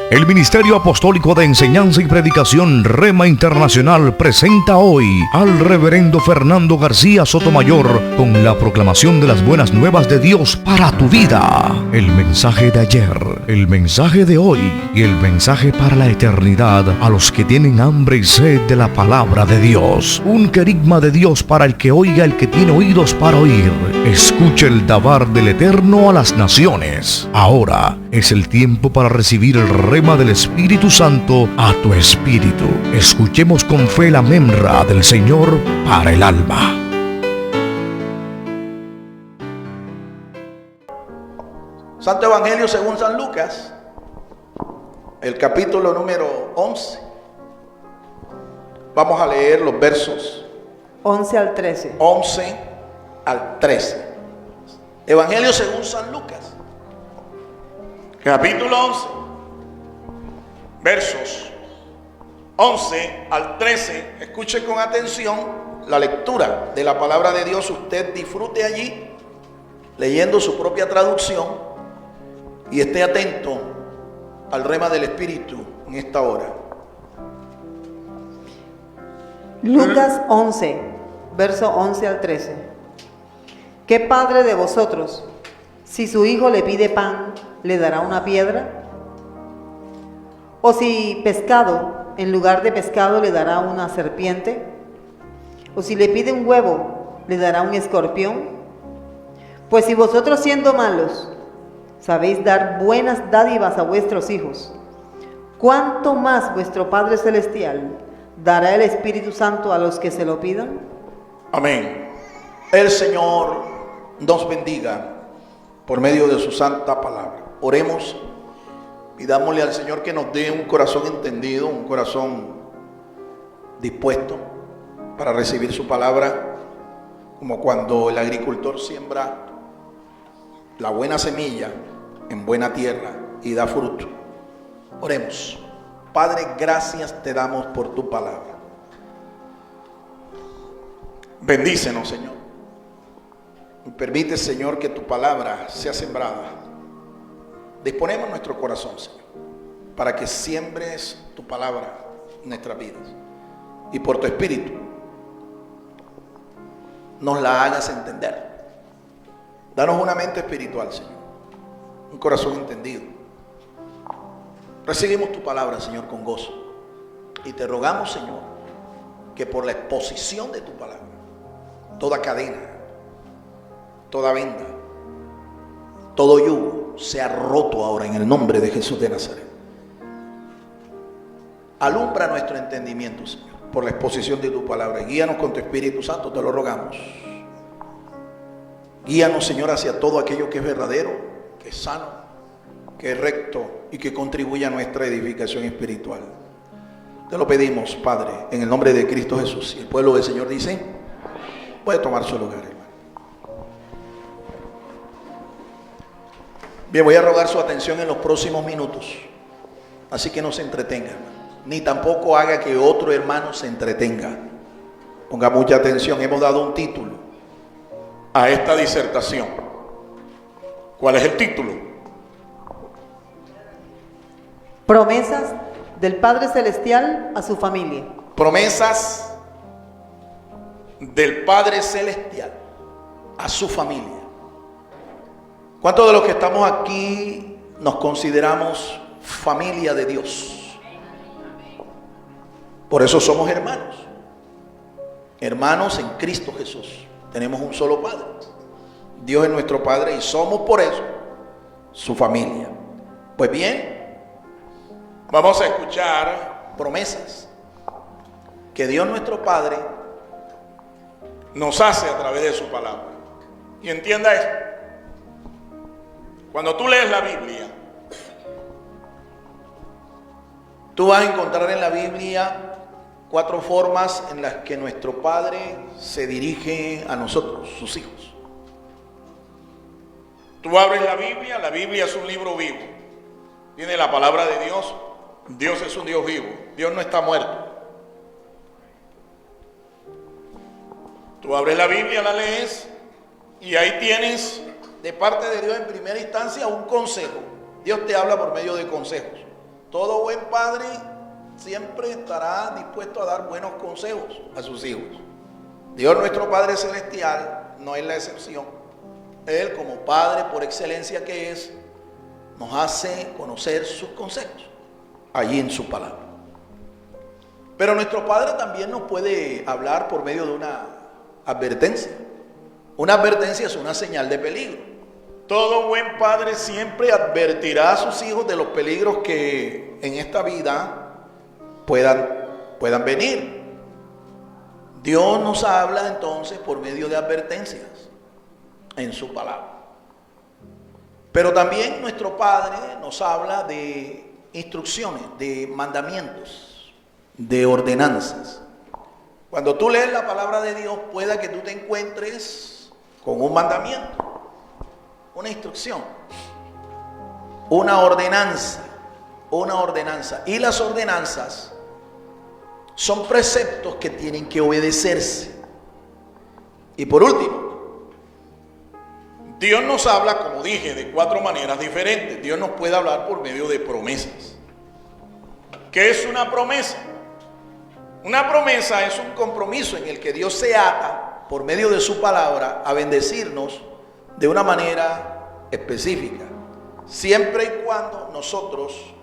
El Ministerio Apostólico de Enseñanza y Predicación Rema Internacional presenta hoy al Reverendo Fernando García Sotomayor con la proclamación de las buenas nuevas de Dios para tu vida. El mensaje de ayer, el mensaje de hoy y el mensaje para la eternidad a los que tienen hambre y sed de la palabra de Dios. Un querigma de Dios para el que oiga, el que tiene oídos para oír. Escucha el dabar del Eterno a las naciones. Ahora es el tiempo para recibir el rema del Espíritu Santo a tu espíritu. Escuchemos con fe la memra del Señor para el alma. Santo Evangelio según San Lucas, el capítulo número 11. Vamos a leer los versos 11 al 13. 11 al 13. Evangelio según San Lucas, capítulo 11, versos 11 al 13. Escuche con atención la lectura de la palabra de Dios. Usted disfrute allí leyendo su propia traducción y esté atento al rema del Espíritu en esta hora. Lucas 11, verso 11 al 13. ¿Qué padre de vosotros, si su hijo le pide pan, le dará una piedra? ¿O si pescado, en lugar de pescado, le dará una serpiente? ¿O si le pide un huevo, le dará un escorpión? Pues si vosotros, siendo malos, sabéis dar buenas dádivas a vuestros hijos, ¿cuánto más vuestro Padre Celestial dará el Espíritu Santo a los que se lo pidan? Amén. El Señor nos bendiga por medio de su santa palabra. Oremos, pidámosle al Señor que nos dé un corazón entendido, un corazón dispuesto para recibir su palabra, como cuando el agricultor siembra la buena semilla en buena tierra y da fruto. Oremos. Padre, gracias te damos por tu palabra. Bendícenos, Señor. Y permite, Señor, que tu palabra sea sembrada. Disponemos nuestro corazón, Señor, para que siembres tu palabra en nuestras vidas. Y por tu Espíritu nos la hagas entender. Danos una mente espiritual, Señor. Un corazón entendido. Recibimos tu palabra, Señor, con gozo. Y te rogamos, Señor, que por la exposición de tu palabra, toda cadena, toda venda, todo yugo sea roto ahora en el nombre de Jesús de Nazaret. Alumbra nuestro entendimiento, Señor, por la exposición de tu palabra. Guíanos con tu Espíritu Santo, te lo rogamos. Guíanos, Señor, hacia todo aquello que es verdadero, que es sano, que es recto y que contribuye a nuestra edificación espiritual. Te lo pedimos, Padre, en el nombre de Cristo Jesús. Y el pueblo del Señor dice, puede tomar su lugar, hermano. Bien, voy a rogar su atención en los próximos minutos. Así que no se entretenga, hermano. Ni tampoco haga que otro hermano se entretenga. Ponga mucha atención. Hemos dado un título a esta disertación. ¿Cuál es el título? Promesas del Padre Celestial a su familia. Promesas del Padre Celestial a su familia. ¿Cuántos de los que estamos aquí nos consideramos familia de Dios? Por eso somos hermanos. Hermanos en Cristo Jesús. Tenemos un solo Padre. Dios es nuestro Padre y somos por eso su familia. Pues bien, vamos a escuchar promesas que Dios nuestro Padre nos hace a través de su palabra. Y entienda esto. Cuando tú lees la Biblia, tú vas a encontrar en la Biblia 4 formas en las que nuestro Padre se dirige a nosotros, sus hijos. Tú abres la Biblia es un libro vivo. Tiene la palabra de Dios. Dios es un Dios vivo. Dios no está muerto. Tú abres la Biblia, la lees y ahí tienes de parte de Dios en primera instancia un consejo. Dios te habla por medio de consejos. Todo buen padre siempre estará dispuesto a dar buenos consejos a sus hijos. Dios nuestro Padre Celestial no es la excepción. Él, como Padre por excelencia que es, nos hace conocer sus consejos allí en su palabra. Pero nuestro Padre también nos puede hablar por medio de una advertencia. Una advertencia es una señal de peligro. Todo buen padre siempre advertirá a sus hijos de los peligros que en esta vida puedan venir. Dios nos habla entonces por medio de advertencias en su palabra. Pero también nuestro Padre nos habla de instrucciones, de mandamientos, de ordenanzas. Cuando tú lees la palabra de Dios, pueda que tú te encuentres con un mandamiento, una instrucción, una ordenanza. Y las ordenanzas son preceptos que tienen que obedecerse. Y por último, Dios nos habla, como dije, de 4 maneras diferentes. Dios nos puede hablar por medio de promesas. ¿Qué es una promesa? Una promesa es un compromiso en el que Dios se ata por medio de su palabra a bendecirnos de una manera específica, siempre y cuando nosotros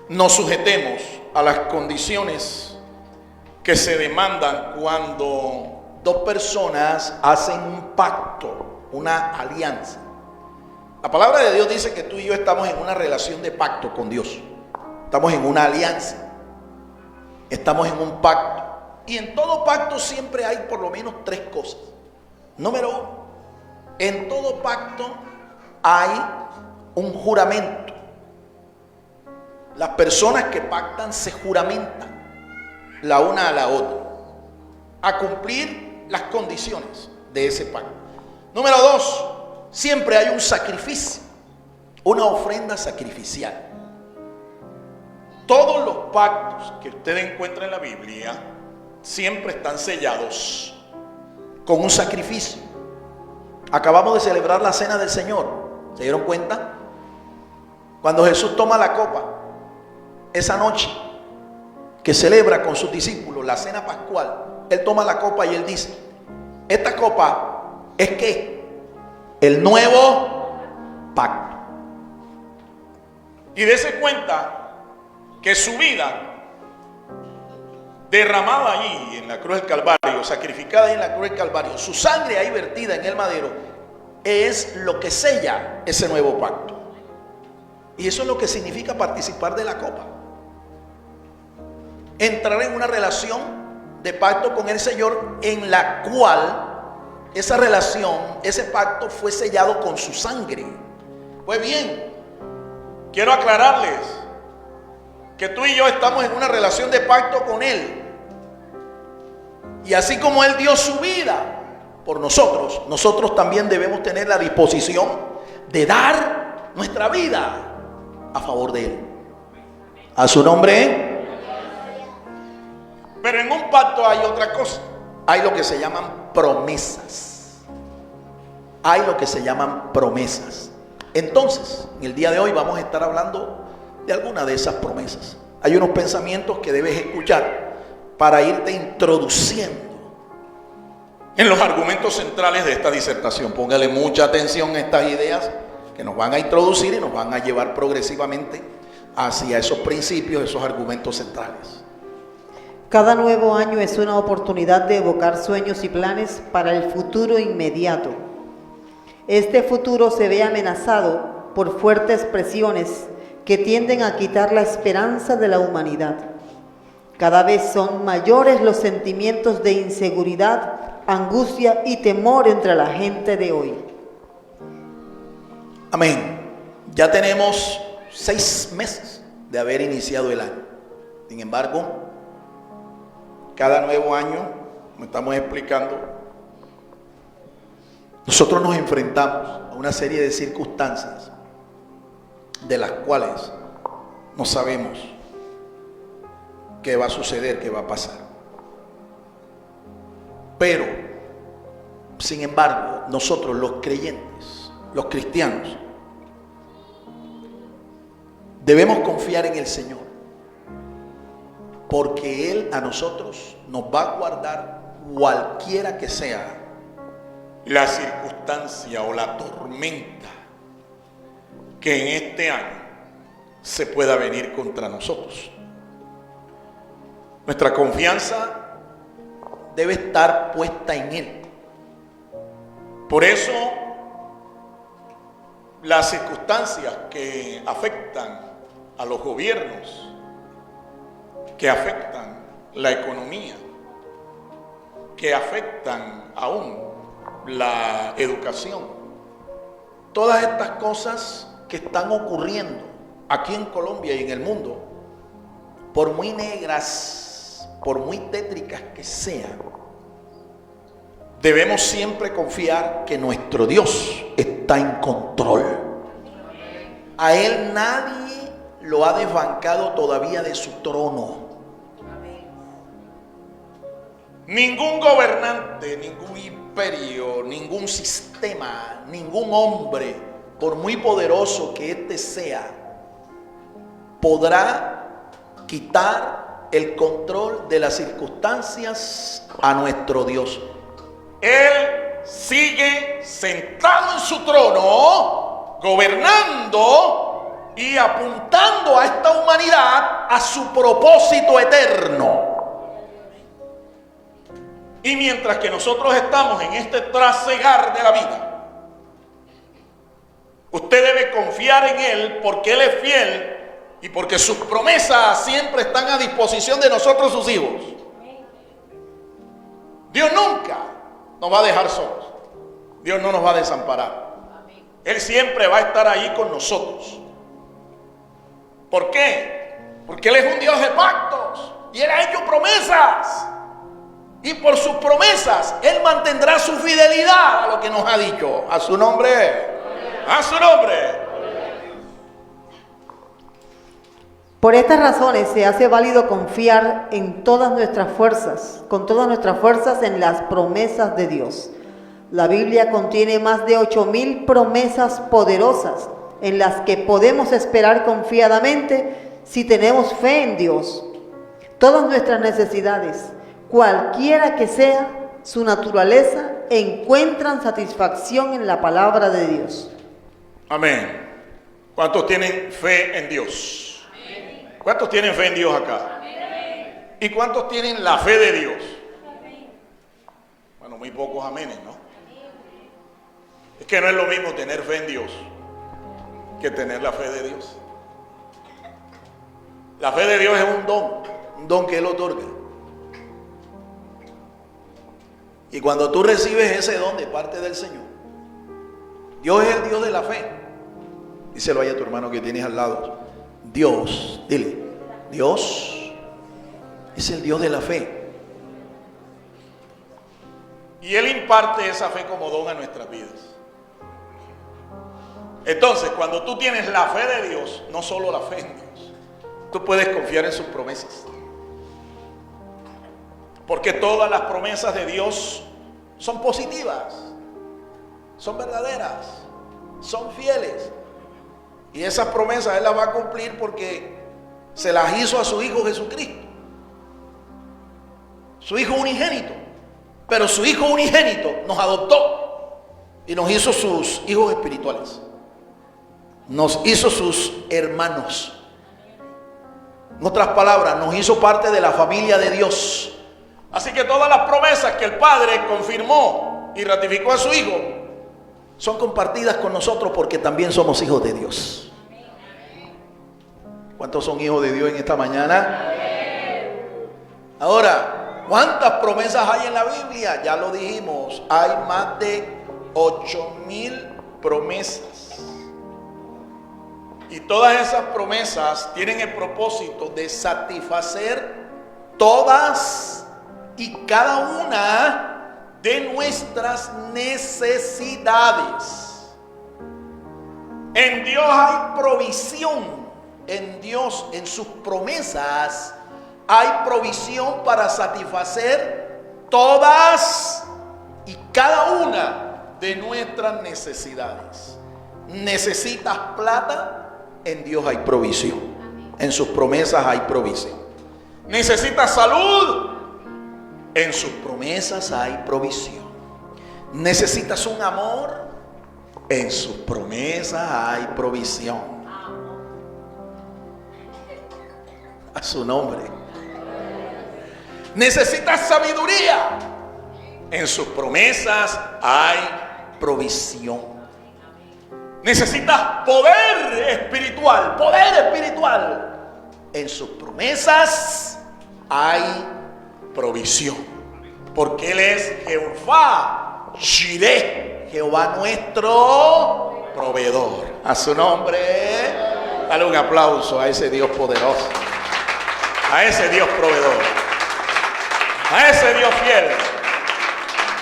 nos sujetemos a las condiciones que se demandan cuando dos personas hacen un pacto, una alianza. La palabra de Dios dice que tú y yo estamos en una relación de pacto con Dios. Estamos en una alianza. Estamos en un pacto. Y en todo pacto siempre hay por lo menos 3 cosas. Número 1, en todo pacto hay un juramento. Las personas que pactan se juramentan la una a la otra a cumplir las condiciones de ese pacto. Número 2, siempre hay un sacrificio, una ofrenda sacrificial. Todos los pactos que usted encuentra en la Biblia siempre están sellados con un sacrificio. Acabamos de celebrar la cena del Señor. ¿Se dieron cuenta? Cuando Jesús toma la copa, esa noche que celebra con sus discípulos la cena pascual, Él toma la copa y Él dice: esta copa es ¿qué? El nuevo pacto. Y dése cuenta que su vida derramada allí en la cruz del Calvario, sacrificada ahí en la cruz del Calvario, su sangre ahí vertida en el madero, es lo que sella ese nuevo pacto. Y eso es lo que significa participar de la copa. Entrar en una relación de pacto con el Señor, en la cual esa relación, ese pacto fue sellado con su sangre. Pues bien, quiero aclararles que tú y yo estamos en una relación de pacto con Él. Y así como Él dio su vida por nosotros, nosotros también debemos tener la disposición de dar nuestra vida a favor de Él. A su nombre. Pero en un pacto hay otra cosa. Hay lo que se llaman promesas. Hay lo que se llaman promesas. Entonces, en el día de hoy vamos a estar hablando de alguna de esas promesas. Hay unos pensamientos que debes escuchar para irte introduciendo en los argumentos centrales de esta disertación. Póngale mucha atención a estas ideas que nos van a introducir y nos van a llevar progresivamente hacia esos principios, esos argumentos centrales. Cada nuevo año es una oportunidad de evocar sueños y planes para el futuro inmediato. Este futuro se ve amenazado por fuertes presiones que tienden a quitar la esperanza de la humanidad. Cada vez son mayores los sentimientos de inseguridad, angustia y temor entre la gente de hoy. Amén. Ya tenemos 6 meses de haber iniciado el año. Sin embargo, cada nuevo año, como estamos explicando, nosotros nos enfrentamos a una serie de circunstancias de las cuales no sabemos qué va a suceder, qué va a pasar. Pero, sin embargo, nosotros los creyentes, los cristianos, Debemos confiar en el Señor, porque Él a nosotros nos va a guardar cualquiera que sea la circunstancia o la tormenta que en este año se pueda venir contra nosotros. Nuestra confianza debe estar puesta en Él. Por eso, las circunstancias que afectan a los gobiernos, que afectan la economía, que afectan aún la educación, todas estas cosas que están ocurriendo aquí en Colombia y en el mundo, por muy negras, por muy tétricas que sean, debemos siempre confiar que nuestro Dios está en control. A Él nadie lo ha desbancado todavía de su trono. Ningún gobernante, ningún imperio, ningún sistema, ningún hombre, por muy poderoso que éste sea, podrá quitar el control de las circunstancias a nuestro Dios. Él sigue sentado en su trono, gobernando y apuntando a esta humanidad a su propósito eterno. Y mientras que nosotros estamos en este trasegar de la vida, usted debe confiar en Él porque Él es fiel y porque sus promesas siempre están a disposición de nosotros, sus hijos. Dios nunca nos va a dejar solos. Dios no nos va a desamparar. Él siempre va a estar ahí con nosotros. ¿Por qué? Porque Él es un Dios de pactos y Él ha hecho promesas. Y por sus promesas Él mantendrá su fidelidad a lo que nos ha dicho. A su nombre. A su nombre. Por estas razones se hace válido confiar en todas nuestras fuerzas, con todas nuestras fuerzas en las promesas de Dios. La Biblia contiene más de 8,000 promesas poderosas en las que podemos esperar confiadamente si tenemos fe en Dios. Todas nuestras necesidades, cualquiera que sea su naturaleza, encuentran satisfacción en la palabra de Dios. Amén. ¿Cuántos tienen fe en Dios? ¿Cuántos tienen fe en Dios acá? ¿Y cuántos tienen la fe de Dios? Bueno, muy pocos amenes, ¿no? Es que no es lo mismo tener fe en Dios que tener la fe de Dios. La fe de Dios es un don que Él otorga. Y cuando tú recibes ese don de parte del Señor, Dios es el Dios de la fe. Díselo ahí a tu hermano que tienes al lado. Dios, dile, Dios es el Dios de la fe. Y Él imparte esa fe como don a nuestras vidas. Entonces, cuando tú tienes la fe de Dios, no solo la fe en Dios, tú puedes confiar en sus promesas. Porque todas las promesas de Dios son positivas, son verdaderas, son fieles. Y esas promesas Él las va a cumplir porque se las hizo a su Hijo Jesucristo, su Hijo unigénito. Pero su Hijo unigénito nos adoptó y nos hizo sus hijos espirituales. Nos hizo sus hermanos. En otras palabras, nos hizo parte de la familia de Dios. Así que todas las promesas que el Padre confirmó y ratificó a su Hijo son compartidas con nosotros porque también somos hijos de Dios. ¿Cuántos son hijos de Dios en esta mañana? Ahora, ¿cuántas promesas hay en la Biblia? Ya lo dijimos, hay más de 8,000 promesas. Y todas esas promesas tienen el propósito de satisfacer todas y cada una de nuestras necesidades. En Dios hay provisión. En Dios, en sus promesas, hay provisión para satisfacer todas y cada una de nuestras necesidades. ¿Necesitas plata? en Dios hay provisión. En sus promesas hay provisión. Necesitas salud, en sus promesas hay provisión. Necesitas un amor, en sus promesas hay provisión. A su nombre. Necesitas sabiduría, en sus promesas hay provisión. Necesitas poder espiritual, en sus promesas hay provisión. Porque Él es Jehová Jireh, Jehová nuestro proveedor. A su nombre, dale un aplauso a ese Dios poderoso, a ese Dios proveedor, a ese Dios fiel.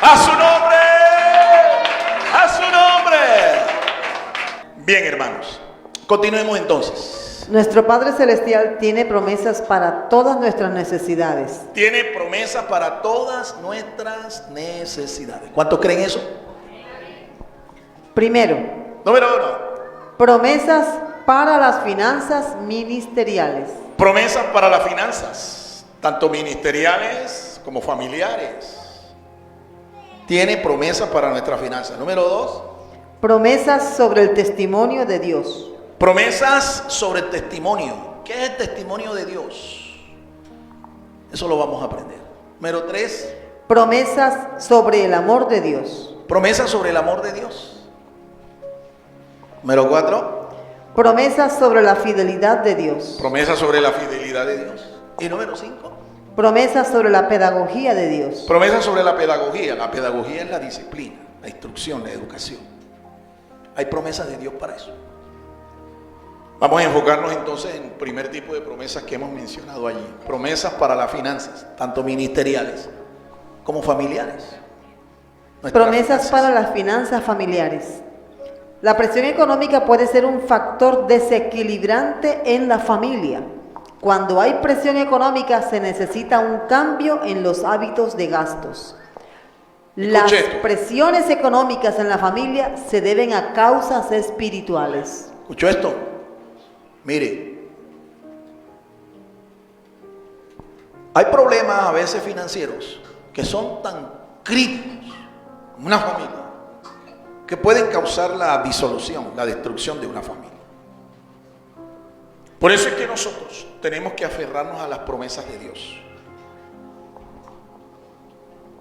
A su nombre, a su nombre. Bien, hermanos, continuemos entonces. Nuestro Padre Celestial tiene promesas para todas nuestras necesidades. Tiene promesas para todas nuestras necesidades. ¿Cuántos creen eso? Primero, Número 1. promesas para las finanzas ministeriales. Promesas para las finanzas, tanto ministeriales como familiares. Tiene promesas para nuestras finanzas. Número 2. Promesas sobre el testimonio de Dios. Promesas sobre el testimonio. ¿Qué es el testimonio de Dios? Eso lo vamos a aprender. Número 3. Promesas sobre el amor de Dios. Promesas sobre el amor de Dios. Número 4. Promesas sobre la fidelidad de Dios. Promesas sobre la fidelidad de Dios. Y número 5. Promesas sobre la pedagogía de Dios. Promesas sobre la pedagogía. La pedagogía es la disciplina, la instrucción, la educación. Hay promesas de Dios para eso. Vamos a enfocarnos entonces en el primer tipo de promesas que hemos mencionado allí. Promesas para las finanzas, tanto ministeriales como familiares. Promesas para las finanzas familiares. La presión económica puede ser un factor desequilibrante en la familia. Cuando hay presión económica se necesita un cambio en los hábitos de gastos. Las presiones económicas en la familia se deben a causas espirituales. ¿Escuchó esto? Mire, hay problemas a veces financieros que son tan críticos en una familia que pueden causar la disolución, la destrucción de una familia. Por eso es que nosotros tenemos que aferrarnos a las promesas de Dios.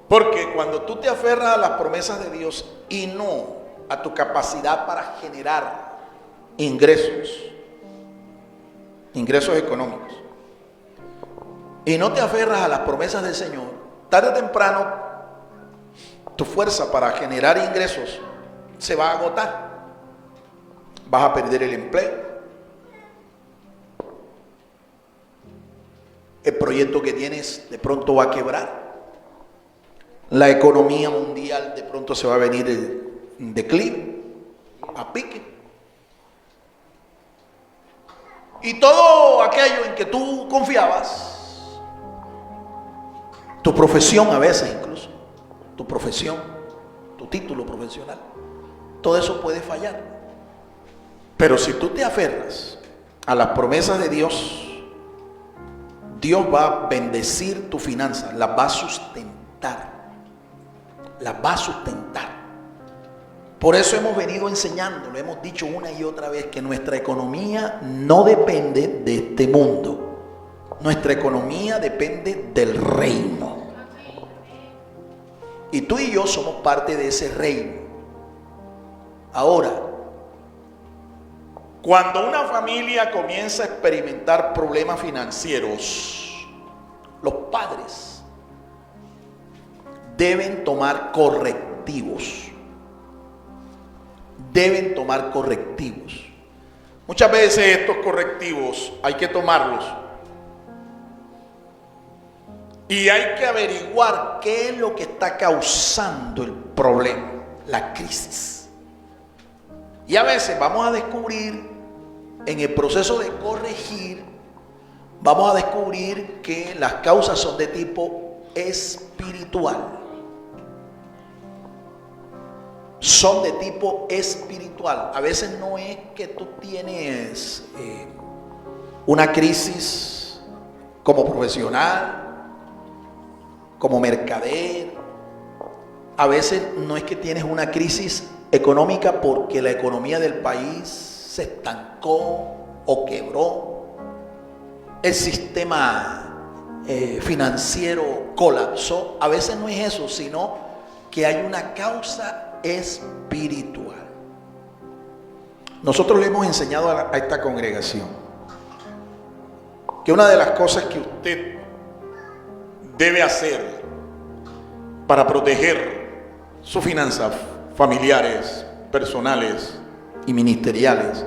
Porque cuando tú te aferras a las promesas de Dios y no a tu capacidad para generar ingresos económicos, y no te aferras a las promesas del Señor, tarde o temprano tu fuerza para generar ingresos se va a agotar. Vas a perder el empleo. El proyecto que tienes de pronto va a quebrar. La economía mundial de pronto se va a venir en declive, a pique. Y todo aquello en que tú confiabas, tu profesión a veces incluso, tu profesión, tu título profesional, todo eso puede fallar. Pero si tú te aferras a las promesas de Dios, Dios va a bendecir tu finanza, las va a sustentar. Las va a sustentar. Por eso hemos venido enseñando, lo hemos dicho una y otra vez, que nuestra economía no depende de este mundo. Nuestra economía depende del reino. Y tú y yo somos parte de ese reino. Ahora, cuando una familia comienza a experimentar problemas financieros, los padres deben tomar correctivos. Deben tomar correctivos. Muchas veces estos correctivos hay que tomarlos y hay que averiguar qué es lo que está causando el problema, la crisis. Y a veces vamos a descubrir, en el proceso de corregir, vamos a descubrir que las causas son de tipo espiritual. son de tipo espiritual. A veces no es que tú tienes una crisis como profesional, como mercader. A veces no es que tienes una crisis económica porque la economía del país se estancó o quebró. El sistema financiero colapsó. A veces no es eso, sino que hay una causa espiritual. Nosotros le hemos enseñado a esta congregación que una de las cosas que usted debe hacer para proteger sus finanzas familiares, personales y ministeriales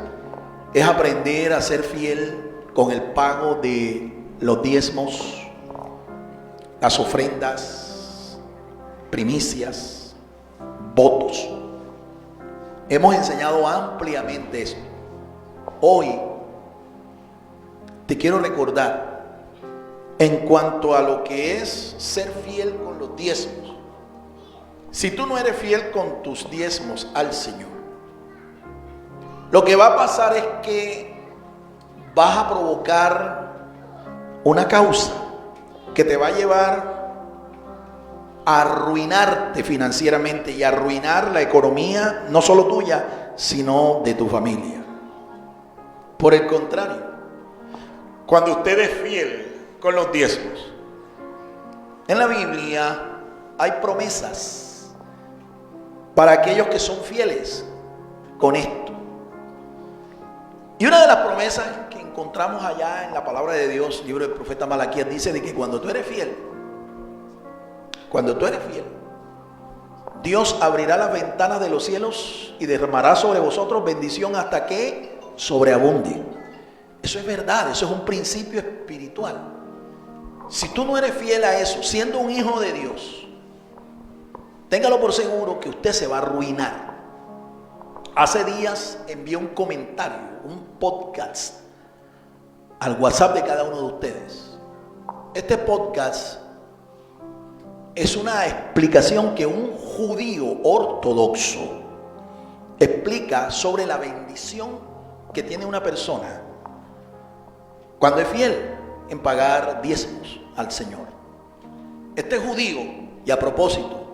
es aprender a ser fiel con el pago de los diezmos, las ofrendas, primicias, votos. Hemos enseñado ampliamente esto. Hoy te quiero recordar en cuanto a lo que es ser fiel con los diezmos. Si tú no eres fiel con tus diezmos al Señor, lo que va a pasar es que vas a provocar una causa que te va a llevar a arruinarte financieramente y a arruinar la economía, no solo tuya, sino de tu familia. Por el contrario, cuando usted es fiel con los diezmos, en la Biblia hay promesas para aquellos que son fieles con esto. Y una de las promesas que encontramos allá en la palabra de Dios, libro del profeta Malaquías, dice de que cuando tú eres fiel, Dios abrirá las ventanas de los cielos y derramará sobre vosotros bendición hasta que sobreabunde. Eso es verdad, eso es un principio espiritual. Si tú no eres fiel a eso, siendo un hijo de Dios, téngalo por seguro que usted se va a arruinar. Hace días envié un comentario, un podcast al WhatsApp de cada uno de ustedes. Este podcast es una explicación que un judío ortodoxo explica sobre la bendición que tiene una persona cuando es fiel en pagar diezmos al Señor. Este judío, y a propósito,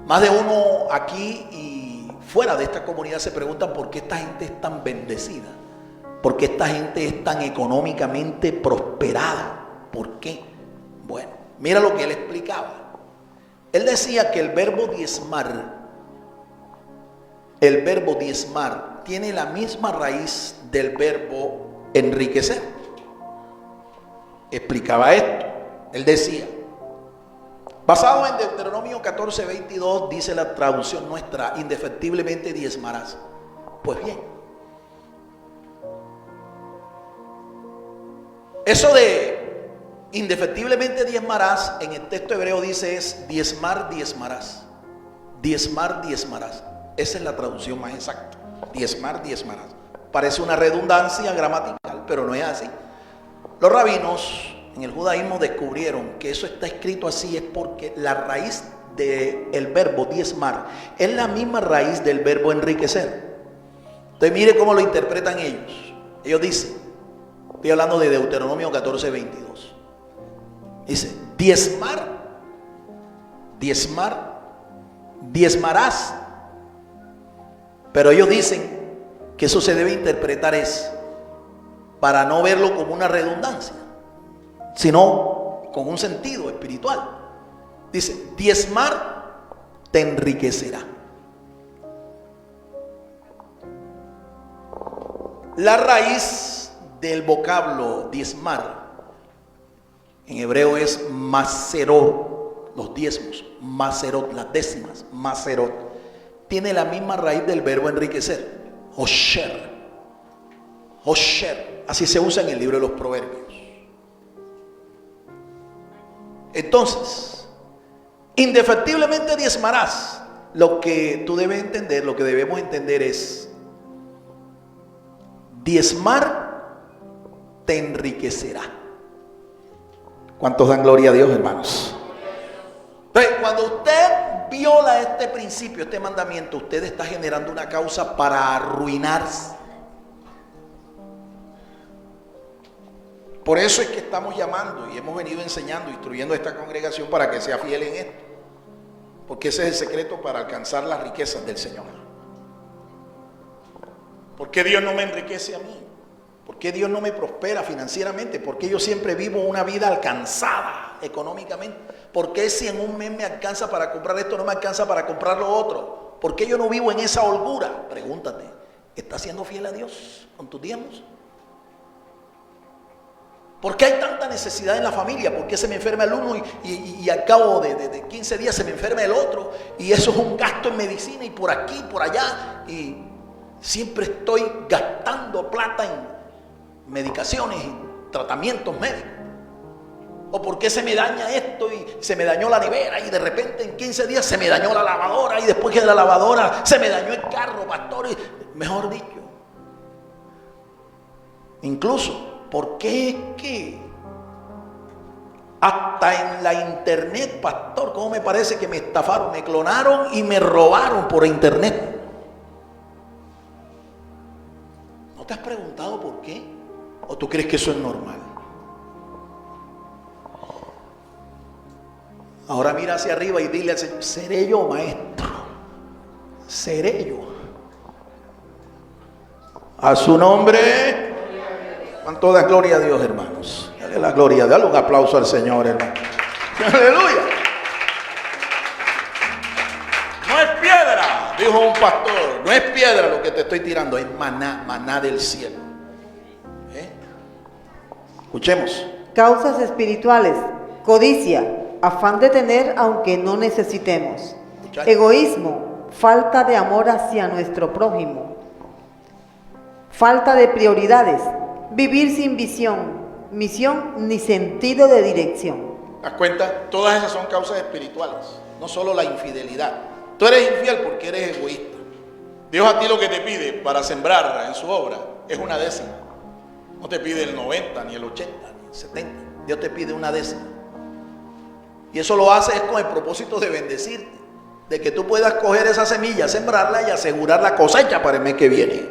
más de uno aquí y fuera de esta comunidad se preguntan por qué esta gente es tan bendecida, por qué esta gente es tan económicamente prosperada. ¿Por qué? Bueno, mira lo que él explicaba. Él decía que el verbo diezmar tiene la misma raíz del verbo enriquecer. Explicaba esto. Él decía, basado en Deuteronomio 14:22, dice la traducción nuestra, indefectiblemente diezmarás. Pues bien, eso de indefectiblemente diezmarás, en el texto hebreo dice es diezmar, diezmarás. Diezmar, diezmarás. Esa es la traducción más exacta. Diezmar, diezmarás. Parece una redundancia gramatical, pero no es así. Los rabinos en el judaísmo descubrieron que eso está escrito así es porque la raíz del verbo diezmar es la misma raíz del verbo enriquecer. Entonces mire cómo lo interpretan ellos. Ellos dicen, estoy hablando de Deuteronomio 14:22. Dice, diezmarás. Pero ellos dicen que eso se debe interpretar es para no verlo como una redundancia, sino con un sentido espiritual. Dice, diezmar te enriquecerá. La raíz del vocablo diezmar en hebreo es maserot, los diezmos, maserot, las décimas, maserot. Tiene la misma raíz del verbo enriquecer, osher. Osher, así se usa en el libro de los Proverbios. Entonces, indefectiblemente diezmarás. Lo que tú debes entender, lo que debemos entender es, diezmar te enriquecerá. ¿Cuántos dan gloria a Dios, hermanos? Entonces, cuando usted viola este principio, este mandamiento, usted está generando una causa para arruinarse. Por eso es que estamos llamando y hemos venido enseñando, instruyendo a esta congregación para que sea fiel en esto. Porque ese es el secreto para alcanzar las riquezas del Señor. ¿Por qué Dios no me enriquece a mí? ¿Por qué Dios no me prospera financieramente? ¿Por qué yo siempre vivo una vida alcanzada económicamente? ¿Por qué si en un mes me alcanza para comprar esto, no me alcanza para comprar lo otro? ¿Por qué yo no vivo en esa holgura? Pregúntate, ¿estás siendo fiel a Dios con tus diezmos? ¿Por qué hay tanta necesidad en la familia? ¿Por qué se me enferma el uno y al cabo de 15 días se me enferma el otro? Y eso es un gasto en medicina y por aquí, por allá. Y siempre estoy gastando plata en medicaciones y tratamientos médicos. ¿O por qué se me daña esto y se me dañó la nevera y de repente en 15 días se me dañó la lavadora y después que de la lavadora se me dañó el carro, pastor? Mejor dicho, incluso, ¿por qué es que hasta en la internet, pastor, cómo me parece que me estafaron, me clonaron y me robaron por internet? ¿No te has preguntado por qué? ¿O tú crees que eso es normal? Ahora mira hacia arriba y dile al Señor, ¿seré yo, maestro? ¿Seré yo? A su nombre. ¿Cuánto da gloria a Dios, hermanos? Dale la gloria, dale un aplauso al Señor, hermano. ¡Aleluya! No es piedra, dijo un pastor, no es piedra lo que te estoy tirando, es maná, maná del cielo. Escuchemos. Causas espirituales: codicia, afán de tener aunque no necesitemos. Egoísmo, falta de amor hacia nuestro prójimo. Falta de prioridades, vivir sin misión ni sentido de dirección. ¿Te das cuenta? Todas esas son causas espirituales, no solo la infidelidad. Tú eres infiel porque eres egoísta. Dios a ti lo que te pide para sembrar en su obra es una décima. No te pide el 90, ni el 80, ni el 70. Dios te pide una décima. Y eso lo hace es con el propósito de bendecirte, de que tú puedas coger esa semilla, sembrarla y asegurar la cosecha para el mes que viene.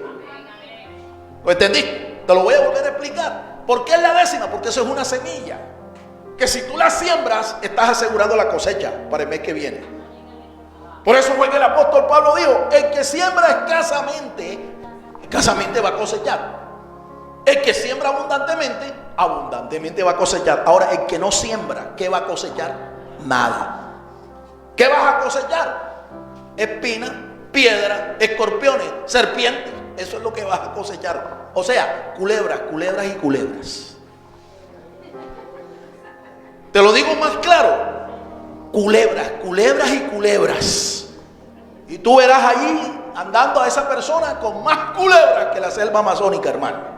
¿Lo entendiste? Te lo voy a volver a explicar. ¿Por qué es la décima? Porque eso es una semilla que si tú la siembras, estás asegurando la cosecha para el mes que viene. Por eso fue que el apóstol Pablo dijo, el que siembra escasamente va a cosechar. El que siembra abundantemente va a cosechar. Ahora, el que no siembra, ¿qué va a cosechar? Nada. ¿Qué vas a cosechar? Espinas, piedras, escorpiones, serpientes. Eso es lo que vas a cosechar. O sea, culebras y culebras. Te lo digo más claro. Culebras y culebras. Y tú verás allí andando a esa persona con más culebras que la selva amazónica, hermano.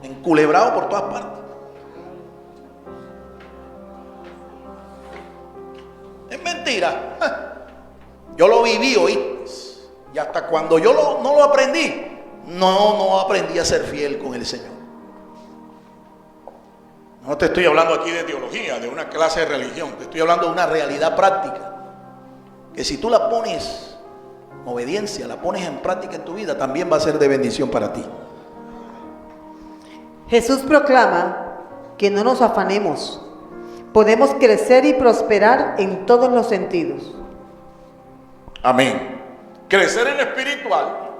Enculebrado por todas partes. Es mentira. Yo lo viví, ¿oíste? Y hasta cuando yo no lo aprendí, no aprendí a ser fiel con el Señor. No te estoy hablando aquí de teología, de una clase de religión. Te estoy hablando de una realidad práctica. Que si tú la pones en obediencia, la pones en práctica en tu vida, también va a ser de bendición para ti. Jesús proclama que no nos afanemos. Podemos crecer y prosperar en todos los sentidos. Amén. Crecer en lo espiritual,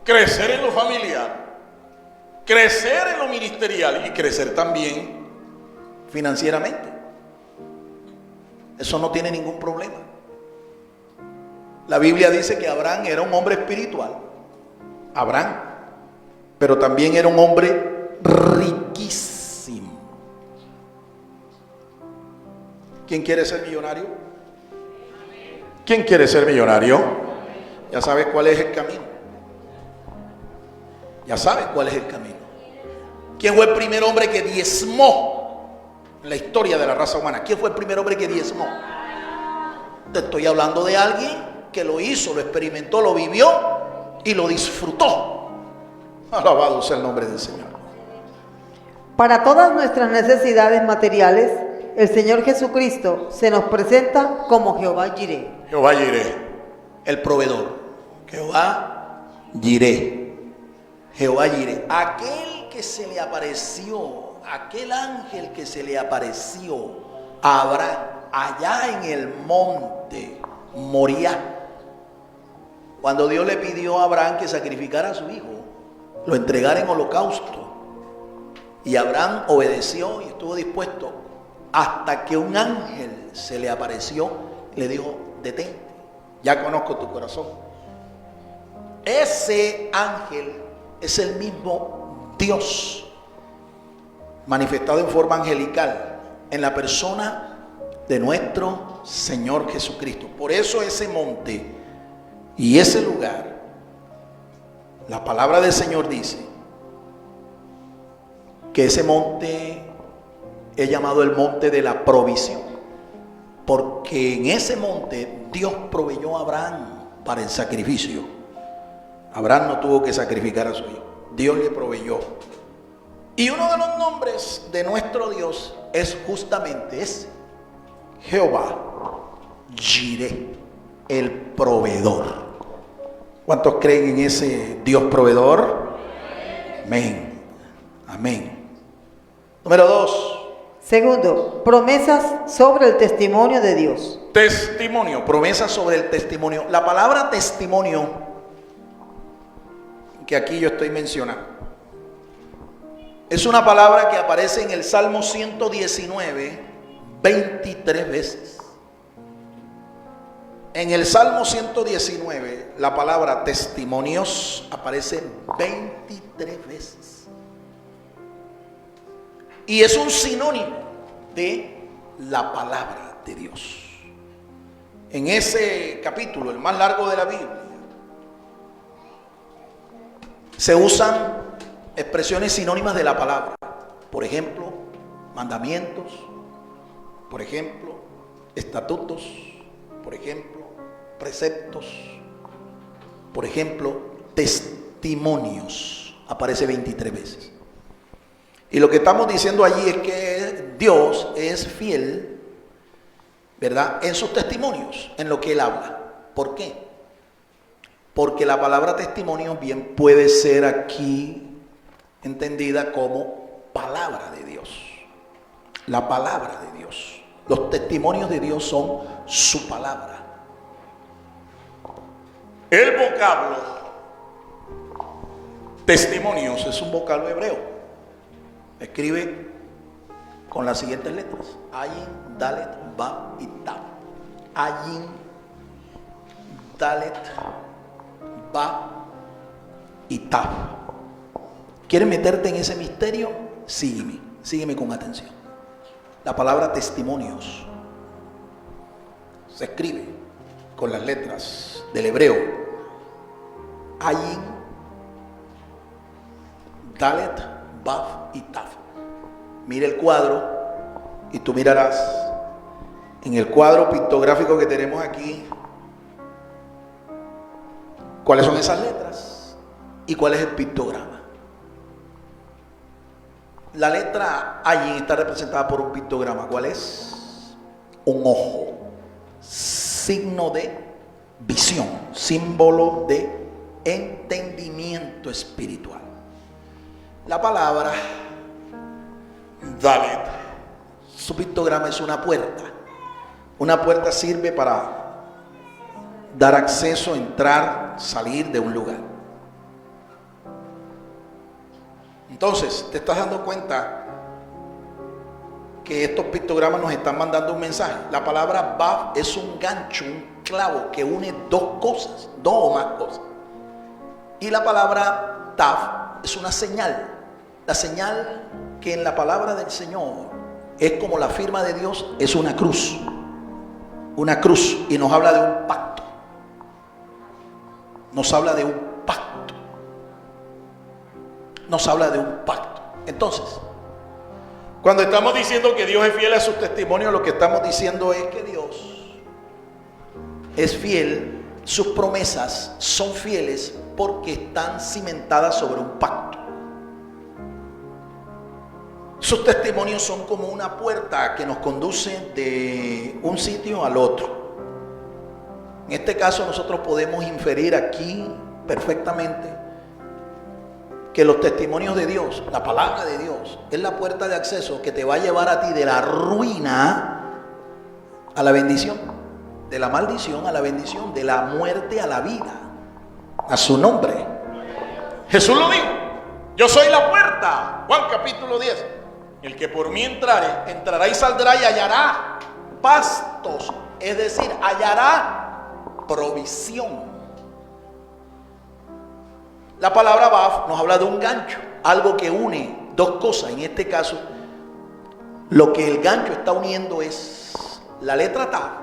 crecer en lo familiar, crecer en lo ministerial y crecer también financieramente. Eso no tiene ningún problema. La Biblia dice que Abraham era un hombre espiritual. Abraham, pero también era un hombre riquísimo. ¿Quién quiere ser millonario? ¿Quién quiere ser millonario? Ya sabes cuál es el camino. Ya sabes cuál es el camino. ¿Quién fue el primer hombre que diezmó en la historia de la raza humana? ¿Quién fue el primer hombre que diezmó? Te estoy hablando de alguien que lo hizo, lo experimentó, lo vivió y lo disfrutó. Alabado sea el nombre del Señor. Para todas nuestras necesidades materiales, el Señor Jesucristo se nos presenta como Jehová Jireh. Jehová Jireh, el proveedor. Jehová Jireh. Jehová Jireh. Aquel que se le apareció, aquel ángel que se le apareció a Abraham allá en el monte Moriah. Cuando Dios le pidió a Abraham que sacrificara a su hijo, lo entregara en holocausto. Y Abraham obedeció y estuvo dispuesto hasta que un ángel se le apareció y le dijo: detente, ya conozco tu corazón. Ese ángel es el mismo Dios manifestado en forma angelical en la persona de nuestro Señor Jesucristo. Por eso ese monte y ese lugar, la palabra del Señor dice que ese monte es llamado el monte de la provisión, porque en ese monte Dios proveyó a Abraham para el sacrificio. Abraham no tuvo que sacrificar a su hijo, Dios le proveyó. Y uno de los nombres de nuestro Dios es justamente ese: Jehová Jireh, el proveedor. ¿Cuántos creen en ese Dios proveedor? Amén. Amén. Número 2. Segundo, promesas sobre el testimonio de Dios. Testimonio, promesas sobre el testimonio. La palabra testimonio que aquí yo estoy mencionando es una palabra que aparece en el Salmo 119 23 veces. En el Salmo 119 la palabra testimonios aparece 23 veces. Y es un sinónimo de la palabra de Dios. En ese capítulo, el más largo de la Biblia, se usan expresiones sinónimas de la palabra. Por ejemplo, mandamientos. Por ejemplo, estatutos. Por ejemplo, preceptos. Por ejemplo, testimonios. Aparece 23 veces. Y lo que estamos diciendo allí es que Dios es fiel, ¿verdad?, en sus testimonios, en lo que Él habla. ¿Por qué? Porque la palabra testimonio bien puede ser aquí entendida como palabra de Dios. La palabra de Dios. Los testimonios de Dios son su palabra. El vocablo testimonios es un vocablo hebreo. Escribe con las siguientes letras: Ayin, Dalet, Ba y Tav. Ayin, Dalet, Ba y Tav. ¿Quieres meterte en ese misterio? Sígueme con atención. La palabra testimonios se escribe con las letras del hebreo: Ayin, Dalet, Baf y Taf. Mira el cuadro y tú mirarás en el cuadro pictográfico que tenemos aquí cuáles son esas letras y cuál es el pictograma. La letra allí está representada por un pictograma. ¿Cuál es? Un ojo, signo de visión, símbolo de entendimiento espiritual. La palabra Dalet, su pictograma es una puerta. Una puerta sirve para dar acceso, entrar, salir de un lugar. Entonces, te estás dando cuenta que estos pictogramas nos están mandando un mensaje. La palabra Baf es un gancho, un clavo que une dos cosas, dos o más cosas. Y la palabra Taf es una señal. La señal que en la palabra del Señor es como la firma de Dios, es una cruz. Una cruz, y nos habla de un pacto. Nos habla de un pacto. Nos habla de un pacto. Entonces, cuando estamos diciendo que Dios es fiel a sus testimonios, lo que estamos diciendo es que Dios es fiel, sus promesas son fieles porque están cimentadas sobre un pacto. Sus testimonios son como una puerta que nos conduce de un sitio al otro. En este caso nosotros podemos inferir aquí perfectamente que los testimonios de Dios, la palabra de Dios, es la puerta de acceso que te va a llevar a ti de la ruina a la bendición, de la maldición a la bendición, de la muerte a la vida, a su nombre. Jesús lo dijo: yo soy la puerta. Juan capítulo 10. El que por mí entrare, entrará y saldrá y hallará pastos, es decir, hallará provisión. La palabra Baf nos habla de un gancho, algo que une dos cosas. En este caso, lo que el gancho está uniendo es la letra Ta,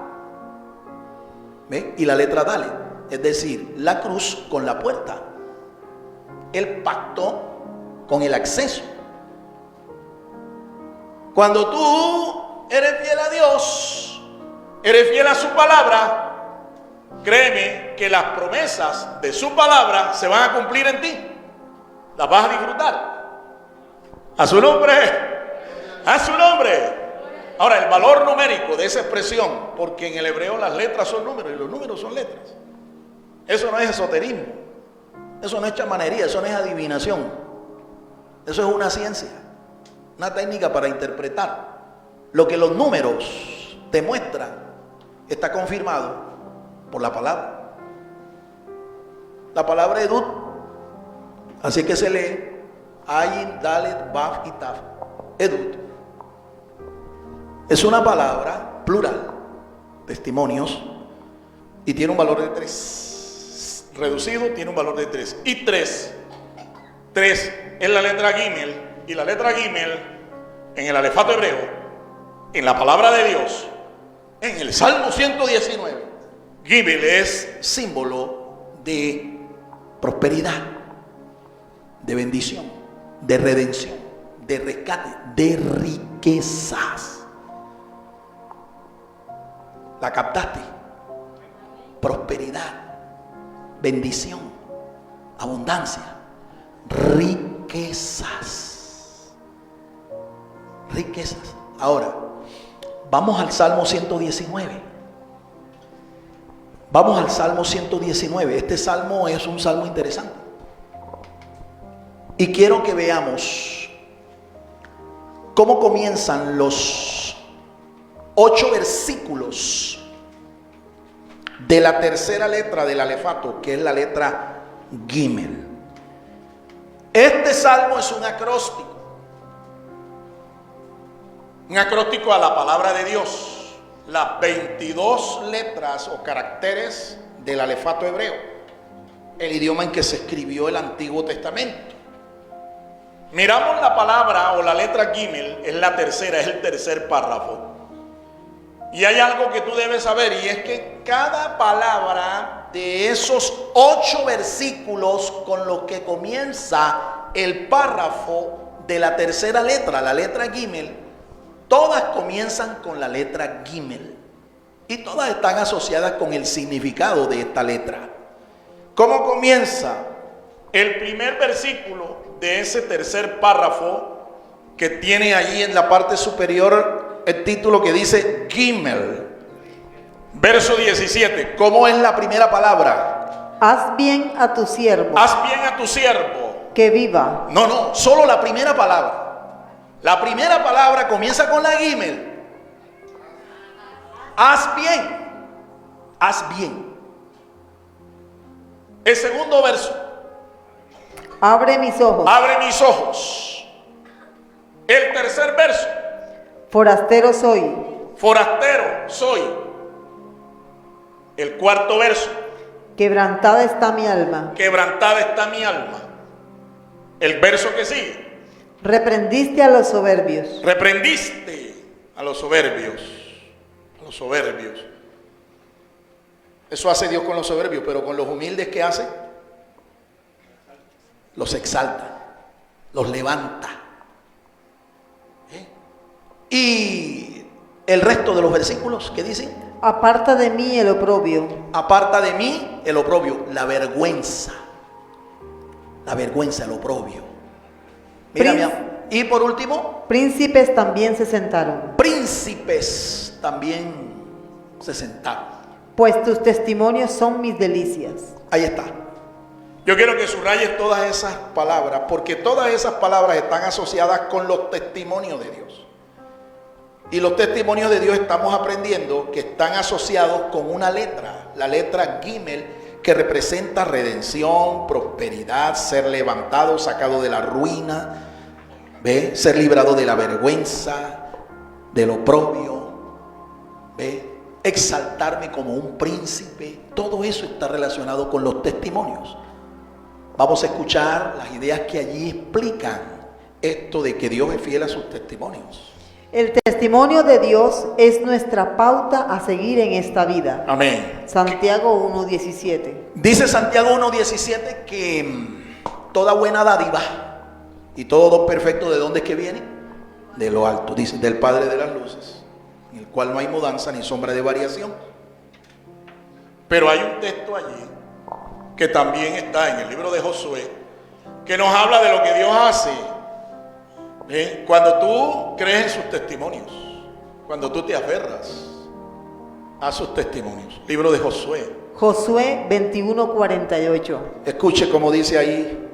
¿ve? Y la letra Dale, es decir, la cruz con la puerta, el pacto con el acceso. Cuando tú eres fiel a Dios, eres fiel a su palabra, créeme que las promesas de su palabra se van a cumplir en ti. Las vas a disfrutar. A su nombre. A su nombre. Ahora, el valor numérico de esa expresión, porque en el hebreo las letras son números y los números son letras. Eso no es esoterismo. Eso no es chamanería, eso no es adivinación. Eso es una ciencia, una técnica para interpretar. Lo que los números te muestran está confirmado por la palabra. La palabra Edut, así que se lee Ayin, Dalet, Baf y Taf. Edut es una palabra plural, testimonios, y tiene un valor de 3. Reducido tiene un valor de 3. Y 3 es la letra Gimel, y la letra Gimel en el alefato hebreo, en la palabra de Dios, en el Salmo 119, Gimel es símbolo de prosperidad, de bendición, de redención, de rescate, de riquezas. ¿La captaste? Prosperidad, bendición, abundancia, riquezas. Riquezas. Ahora, vamos al Salmo 119. Vamos al Salmo 119. Este salmo es un salmo interesante. Y quiero que veamos cómo comienzan los 8 versículos de la tercera letra del alefato, que es la letra Gimel. Este salmo es un acróstico a la palabra de Dios. Las 22 letras o caracteres del alefato hebreo, el idioma en que se escribió el Antiguo Testamento. Miramos la palabra o la letra Gimel, es la tercera, es el tercer párrafo. Y hay algo que tú debes saber, y es que cada palabra de esos 8 versículos con los que comienza el párrafo de la tercera letra, la letra Gimel, todas comienzan con la letra Gimel y todas están asociadas con el significado de esta letra. ¿Cómo comienza? El primer versículo de ese tercer párrafo, que tiene allí en la parte superior el título que dice Gimel, verso 17. ¿Cómo es la primera palabra? Haz bien a tu siervo. Haz bien a tu siervo. Que viva. No, solo la primera palabra. La primera palabra comienza con la Gimel. Haz bien. Haz bien. El segundo verso. Abre mis ojos. Abre mis ojos. El tercer verso. Forastero soy. Forastero soy. El cuarto verso. Quebrantada está mi alma. Quebrantada está mi alma. El verso que sigue. Reprendiste a los soberbios. Reprendiste a los soberbios. A los soberbios. Eso hace Dios con los soberbios, pero con los humildes, ¿qué hace? Los exalta, los levanta. Y el resto de los versículos, ¿qué dicen? Aparta de mí el oprobio. Aparta de mí el oprobio, la vergüenza. La vergüenza, el oprobio. Mira, Y por último, príncipes también se sentaron. príncipes también se sentaron. Pues tus testimonios son mis delicias. Ahí está. Yo quiero que subrayes todas esas palabras, porque todas esas palabras están asociadas con los testimonios de Dios. Y los testimonios de Dios estamos aprendiendo que están asociados con una letra, la letra Gimel, que representa redención, prosperidad, ser levantado, sacado de la ruina, ¿ve? Ser librado de la vergüenza, del oprobio, ¿ve? Exaltarme como un príncipe. Todo eso está relacionado con los testimonios. Vamos a escuchar las ideas que allí explican esto de que Dios es fiel a sus testimonios. El testimonio de Dios es nuestra pauta a seguir en esta vida. Amén. Santiago 1:17. Dice Santiago 1:17 que toda buena dádiva y todo don perfecto, ¿de dónde es que viene? De lo alto, dice, del Padre de las luces, en el cual no hay mudanza ni sombra de variación. Pero hay un texto allí que también está en el libro de Josué, que nos habla de lo que Dios hace cuando tú crees en sus testimonios, cuando tú te aferras a sus testimonios. Libro de Josué. Josué 21:48. Escuche cómo dice ahí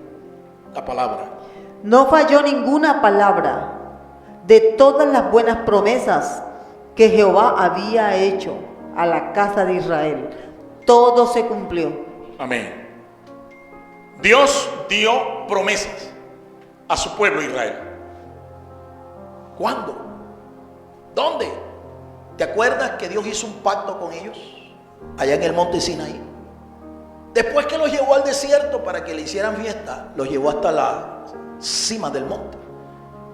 la palabra. No falló ninguna palabra de todas las buenas promesas que Jehová había hecho a la casa de Israel. Todo se cumplió. Amén. Dios dio promesas a su pueblo Israel. ¿Cuándo? ¿Dónde? ¿Te acuerdas que Dios hizo un pacto con ellos allá en el monte Sinaí? Después que los llevó al desierto para que le hicieran fiesta, los llevó hasta la cima del monte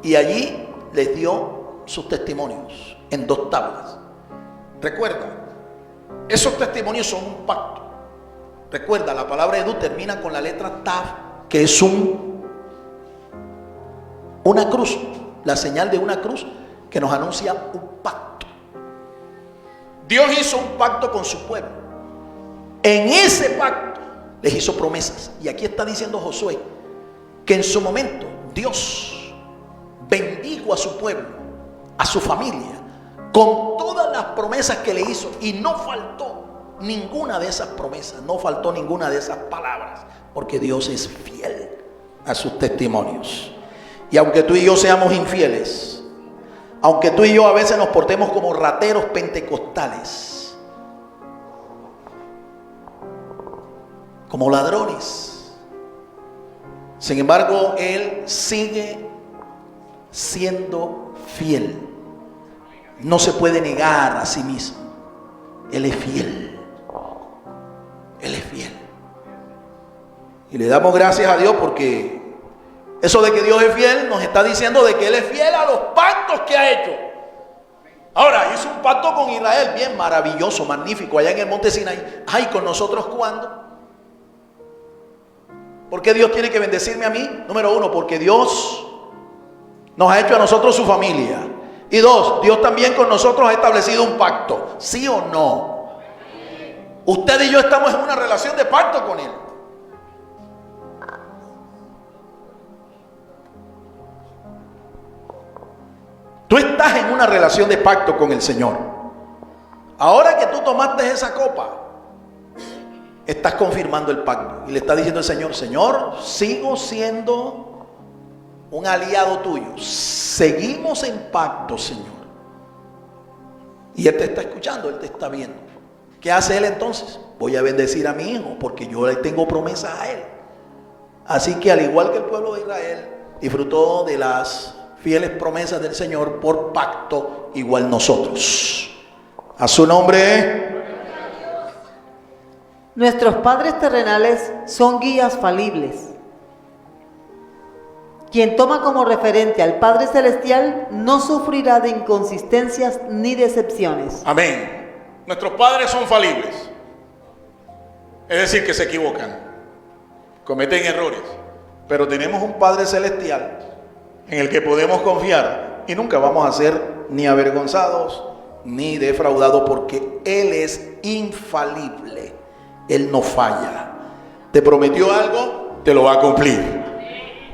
y allí les dio sus testimonios en 2 tablas. Recuerda, esos testimonios son un pacto. Recuerda, la palabra Edu termina con la letra Tav, que es una cruz, la señal de una cruz que nos anuncia un pacto. Dios hizo un pacto con su pueblo. En ese pacto les hizo promesas. Y aquí está diciendo Josué que en su momento Dios bendijo a su pueblo, a su familia, con todas las promesas que le hizo. Y no faltó ninguna de esas promesas, no faltó ninguna de esas palabras, porque Dios es fiel a sus testimonios. Y aunque tú y yo seamos infieles, aunque tú y yo a veces nos portemos como rateros pentecostales, como ladrones, sin embargo, Él sigue siendo fiel. No se puede negar a sí mismo. Él es fiel. Él es fiel. Y le damos gracias a Dios porque eso de que Dios es fiel nos está diciendo de que Él es fiel a los pactos que ha hecho. Ahora, hizo un pacto con Israel, bien maravilloso, magnífico, allá en el monte Sinaí. Ay, ¿con nosotros cuándo? ¿Por qué Dios tiene que bendecirme a mí? Número 1, porque Dios nos ha hecho a nosotros su familia. Y 2, Dios también con nosotros ha establecido un pacto. ¿Sí o no? Usted y yo estamos en una relación de pacto con Él. Tú estás en una relación de pacto con el Señor. Ahora que tú tomaste esa copa, estás confirmando el pacto. Y le está diciendo el Señor: Señor, sigo siendo un aliado tuyo. Seguimos en pacto, Señor. Y Él te está escuchando, Él te está viendo. ¿Qué hace Él entonces? Voy a bendecir a mi hijo porque yo le tengo promesa a Él. Así que al igual que el pueblo de Israel disfrutó de las fieles promesas del Señor por pacto, igual nosotros. A su nombre. Nuestros padres terrenales son guías falibles. Quien toma como referente al Padre Celestial no sufrirá de inconsistencias ni decepciones. Amén. Nuestros padres son falibles. Es decir, que se equivocan, cometen errores. Pero tenemos un Padre Celestial en el que podemos confiar y nunca vamos a ser ni avergonzados ni defraudados, porque Él es infalible. Él no falla. Te prometió algo, te lo va a cumplir.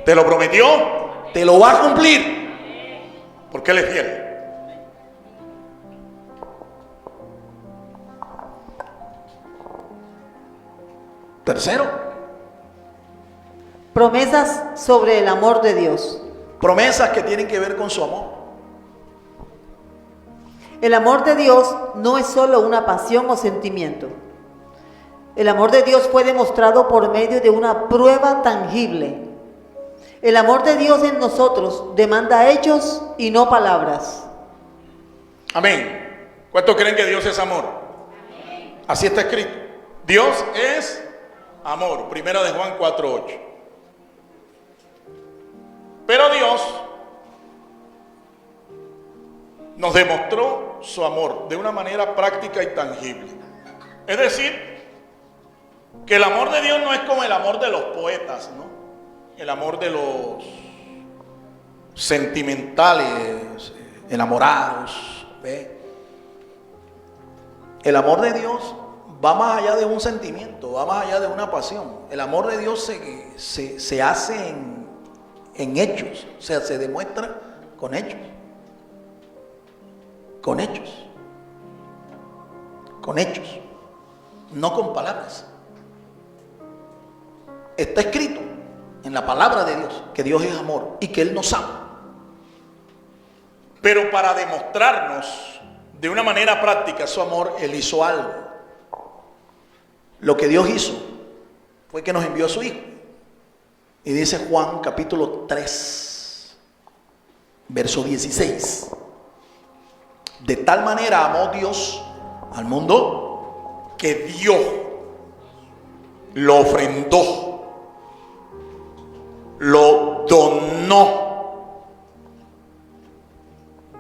¿Te lo prometió? te lo va a cumplir, porque Él es fiel. Tercero, promesas sobre el amor de Dios. promesas que tienen que ver con su amor. El amor de Dios no es solo una pasión o sentimiento. El amor de Dios fue demostrado por medio de una prueba tangible. El amor de Dios en nosotros demanda hechos y no palabras. Amén. ¿Cuántos creen que Dios es amor? Así está escrito. Dios es amor. Primera de Juan 4:8. Pero Dios nos demostró su amor de una manera práctica y tangible. Es decir, que el amor de Dios no es como el amor de los poetas, ¿no? El amor de los sentimentales, enamorados, ¿ve? El amor de Dios va más allá de un sentimiento, va más allá de una pasión. El amor de Dios se hace en hechos, o sea, se demuestra con hechos. Con hechos. Con hechos. No con palabras. Está escrito en la palabra de Dios que Dios es amor y que Él nos ama. Pero para demostrarnos de una manera práctica su amor, Él hizo algo. Lo que Dios hizo fue que nos envió a su Hijo. Y dice Juan capítulo 3, verso 16. De tal manera amó Dios al mundo que dio, lo ofrendó, lo donó.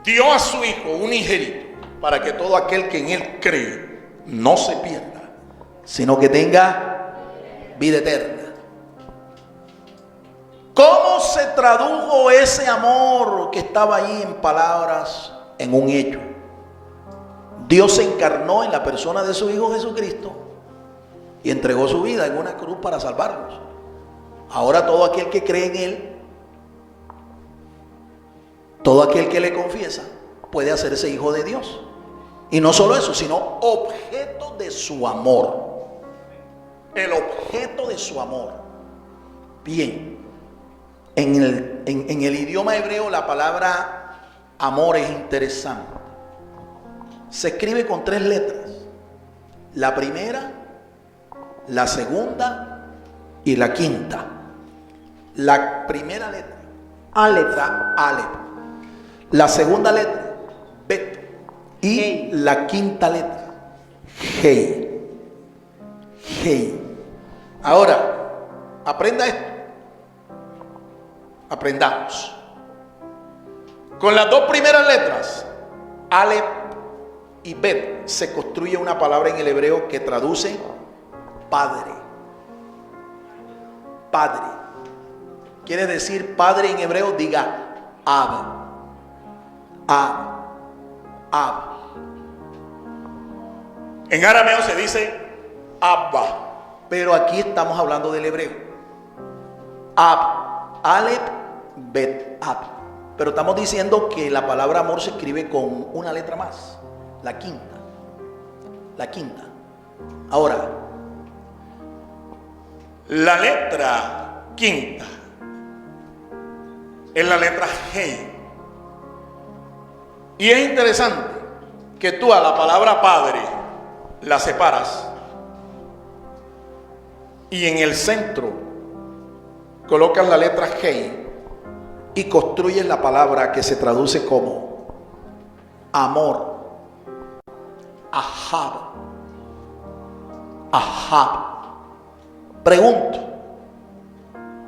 Dio a su Hijo un unigénito para que todo aquel que en Él cree no se pierda, sino que tenga vida eterna. ¿Cómo se tradujo ese amor que estaba ahí en palabras, en un hecho? Dios se encarnó en la persona de su Hijo Jesucristo y entregó su vida en una cruz para salvarnos. Ahora todo aquel que cree en Él, todo aquel que le confiesa, puede hacerse hijo de Dios. Y no solo eso, sino objeto de su amor. El objeto de su amor. Bien, en el idioma hebreo la palabra amor es interesante. Se escribe con 3 letras. La primera, la segunda y la quinta. La primera letra, Aleph. La segunda letra, Bet. Y Hey. la quinta letra, Hei. Ahora, aprenda esto. Aprendamos. Con las 2 primeras letras, Aleph y Bet, se construye una palabra en el hebreo que traduce padre. Padre. Quiere decir padre en hebreo, diga Ab. En arameo se dice Abba, pero aquí estamos hablando del hebreo. Ab, Aleph, Bet, Ab. Pero estamos diciendo que la palabra amor se escribe con una letra más, la quinta. Ahora, la letra quinta es la letra Hei. Y es interesante que tú a la palabra padre la separas y en el centro colocas la letra Hei y construyes la palabra que se traduce como amor. Ahab. Pregunto,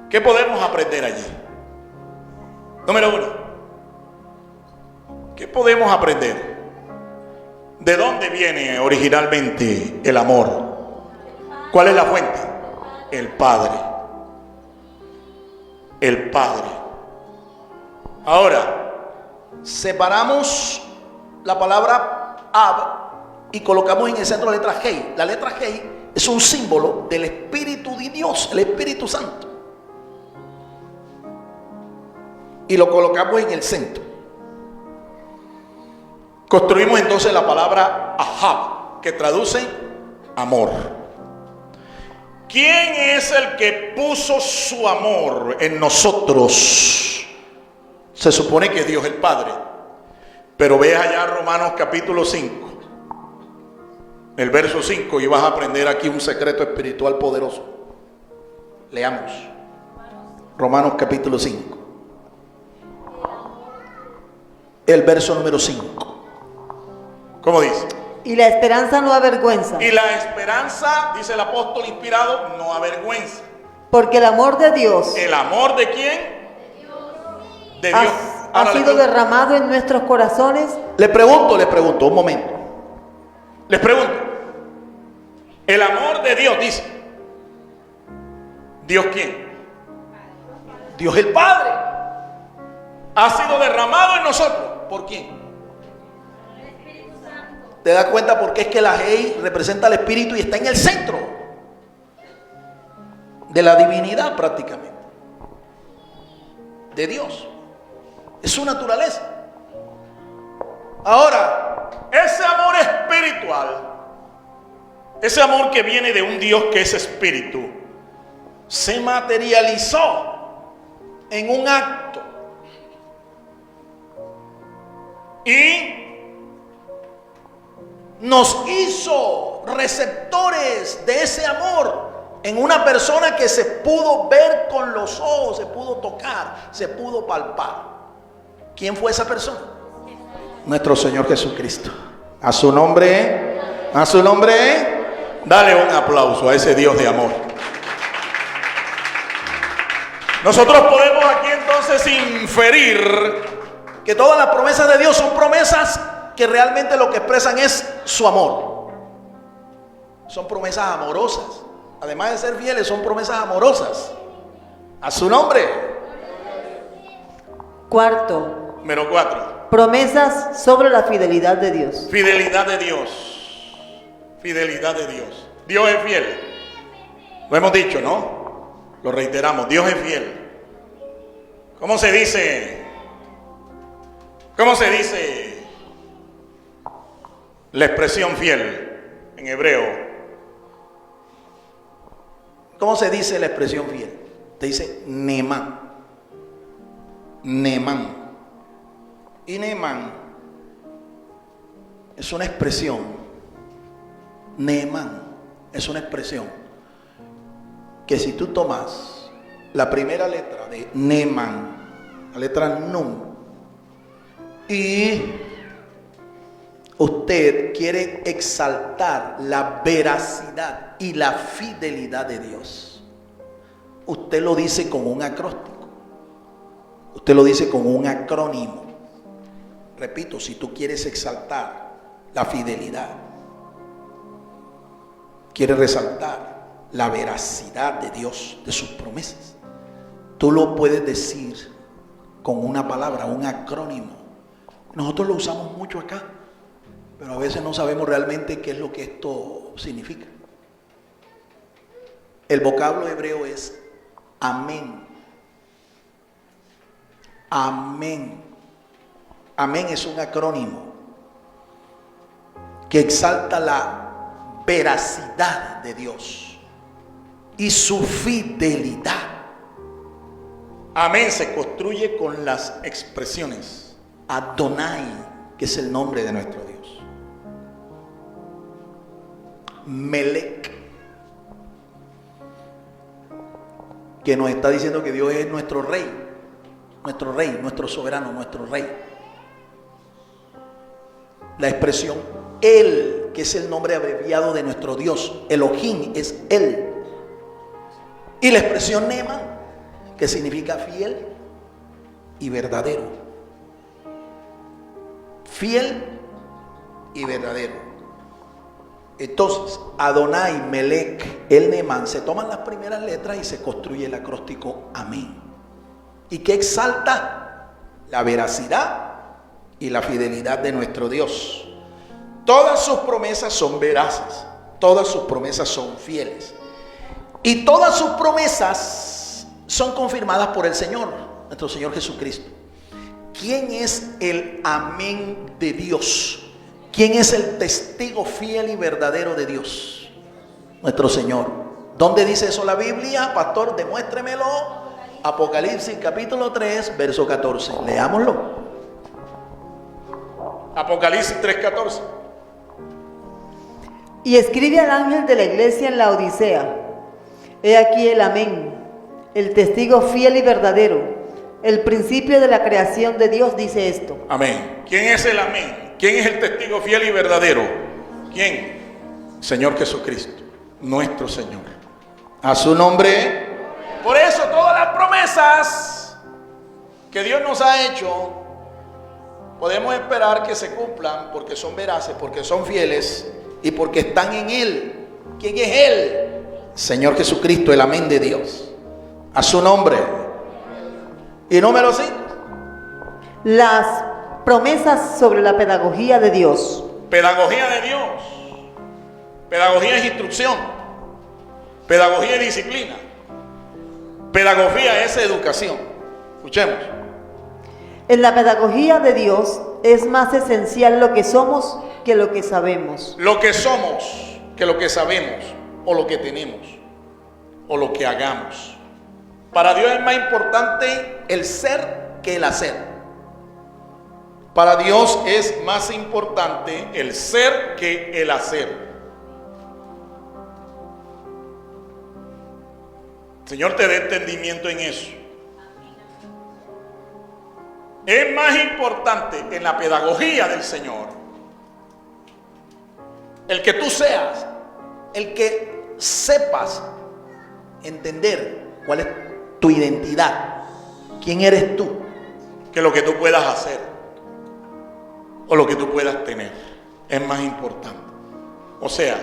¿qué podemos aprender allí? Número 1, ¿qué podemos aprender? ¿De dónde viene originalmente el amor? ¿Cuál es la fuente? El Padre. El Padre. Ahora, separamos la palabra Ab y colocamos en el centro la letra Hei. La letra Hei es un símbolo del Espíritu de Dios, el Espíritu Santo. y lo colocamos en el centro. Construimos entonces la palabra ahab, que traduce amor. ¿Quién es el que puso su amor en nosotros? Se supone que es Dios el Padre. Pero ve allá Romanos capítulo 5, el verso 5, y vas a aprender aquí un secreto espiritual poderoso. Leamos. Romanos capítulo 5. El verso número 5. ¿Cómo dice? Y la esperanza no avergüenza. Y la esperanza, dice el apóstol inspirado, no avergüenza. Porque el amor de Dios. ¿El amor de quién? De Dios. Ha sido derramado en nuestros corazones. Le pregunto, un momento. Les pregunto. El amor de Dios, dice. ¿Dios quién? Dios el Padre. Ha sido derramado en nosotros. ¿Por quién? ¿Te das cuenta por qué es que la Hei representa al Espíritu y está en el centro de la divinidad prácticamente? De Dios. Es su naturaleza. Ahora, ese amor espiritual, ese amor que viene de un Dios que es espíritu, se materializó en un acto. Y nos hizo receptores de ese amor en una persona que se pudo ver con los ojos, se pudo tocar, se pudo palpar. ¿Quién fue esa persona? Nuestro Señor Jesucristo. A su nombre, dale un aplauso a ese Dios de amor. Nosotros podemos aquí entonces inferir que todas las promesas de Dios son promesas que realmente lo que expresan es su amor. Son promesas amorosas. Además de ser fieles, son promesas amorosas. A su nombre. Cuarto. Número 4. Promesas sobre la fidelidad de Dios. Fidelidad de Dios. Fidelidad de Dios. Dios es fiel. Lo hemos dicho, ¿no? Lo reiteramos. Dios es fiel. ¿Cómo se dice? ¿Cómo se dice la expresión fiel en hebreo? ¿Cómo se dice la expresión fiel? Te dice Neemán. Neemán. Y Neemán es una expresión. Neemán es una expresión que si tú tomas la primera letra de Neemán, la letra Nun, y usted quiere exaltar la veracidad y la fidelidad de Dios, usted lo dice con un acróstico, usted lo dice con un acrónimo. Repito, si tú quieres exaltar la fidelidad, quieres resaltar la veracidad de Dios, de sus promesas, tú lo puedes decir con una palabra, un acrónimo. Nosotros lo usamos mucho acá, pero a veces no sabemos realmente qué es lo que esto significa. El vocablo hebreo es amén. Amén. Amén es un acrónimo que exalta la veracidad de Dios y su fidelidad. Amén se construye con las expresiones Adonai, que es el nombre de nuestro Dios. Melech, que nos está diciendo que Dios es nuestro rey, nuestro soberano, nuestro rey. La expresión El, que es el nombre abreviado de nuestro Dios, Elohim es Él. Y la expresión Neemán, que significa fiel y verdadero. Fiel y verdadero. Entonces, Adonai, Melech, el Neemán, se toman las primeras letras y se construye el acróstico Amén. ¿Y qué exalta? La veracidad y la fidelidad de nuestro Dios. Todas sus promesas son veraces, todas sus promesas son fieles, y todas sus promesas son confirmadas por el Señor, nuestro Señor Jesucristo. ¿quién es el amén de Dios? ¿Quién es el testigo fiel y verdadero de Dios? Nuestro Señor. ¿Dónde dice eso la Biblia? Pastor, demuéstremelo. Apocalipsis capítulo 3, verso 14. Leámoslo. Apocalipsis 3:14. Y escribe al ángel de la iglesia en la Odisea: he aquí el amén, el testigo fiel y verdadero, el principio de la creación de Dios, dice esto. Amén. ¿Quién es el amén? ¿Quién es el testigo fiel y verdadero? ¿Quién? Señor Jesucristo, nuestro Señor. A su nombre. Por eso todas las promesas que Dios nos ha hecho, podemos esperar que se cumplan porque son veraces, porque son fieles y porque están en Él. ¿Quién es Él? Señor Jesucristo, el amén de Dios. A su nombre. Y número 5. Las promesas sobre la pedagogía de Dios. Pedagogía de Dios. Pedagogía es instrucción. Pedagogía es disciplina. Pedagogía es educación. Escuchemos. En la pedagogía de Dios es más esencial lo que somos que lo que sabemos. Lo que somos que lo que sabemos, o lo que tenemos, o lo que hagamos. Para Dios es más importante el ser que el hacer. Para Dios es más importante el ser que el hacer. Señor, te dé entendimiento en eso. Es más importante en la pedagogía del Señor el que tú seas, el que sepas entender cuál es tu identidad, quién eres tú, que lo que tú puedas hacer o lo que tú puedas tener es más importante. O sea,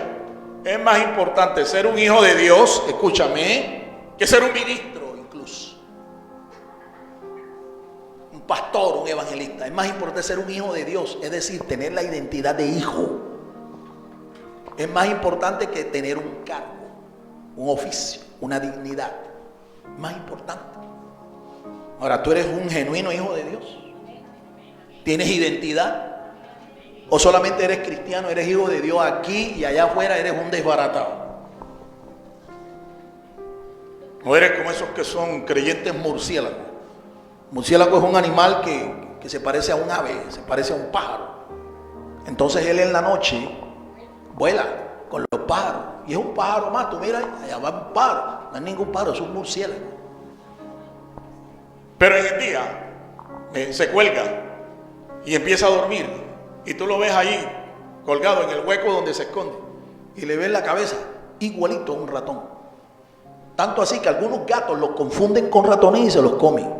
es más importante ser un hijo de Dios, escúchame, que ser un ministro incluso, un pastor, un evangelista. Es más importante ser un hijo de Dios, es decir, tener la identidad de hijo. Es más importante que tener un cargo, un oficio, una dignidad. Más importante. Ahora, ¿tú eres un genuino hijo de Dios? ¿Tienes identidad? ¿O solamente eres cristiano, eres hijo de Dios aquí y allá afuera eres un desbaratado? ¿O eres como esos que son creyentes murciélagos? Murciélago es un animal que se parece a un ave, se parece a un pájaro. Entonces él en la noche vuela con los pájaros. Y es un pájaro más, tú miras, allá va un pájaro. No es ningún pájaro, es un murciélago. Pero en el día se cuelga y empieza a dormir. Y tú lo ves ahí, colgado en el hueco donde se esconde. Y le ves la cabeza, igualito a un ratón. Tanto así que algunos gatos los confunden con ratones y se los comen.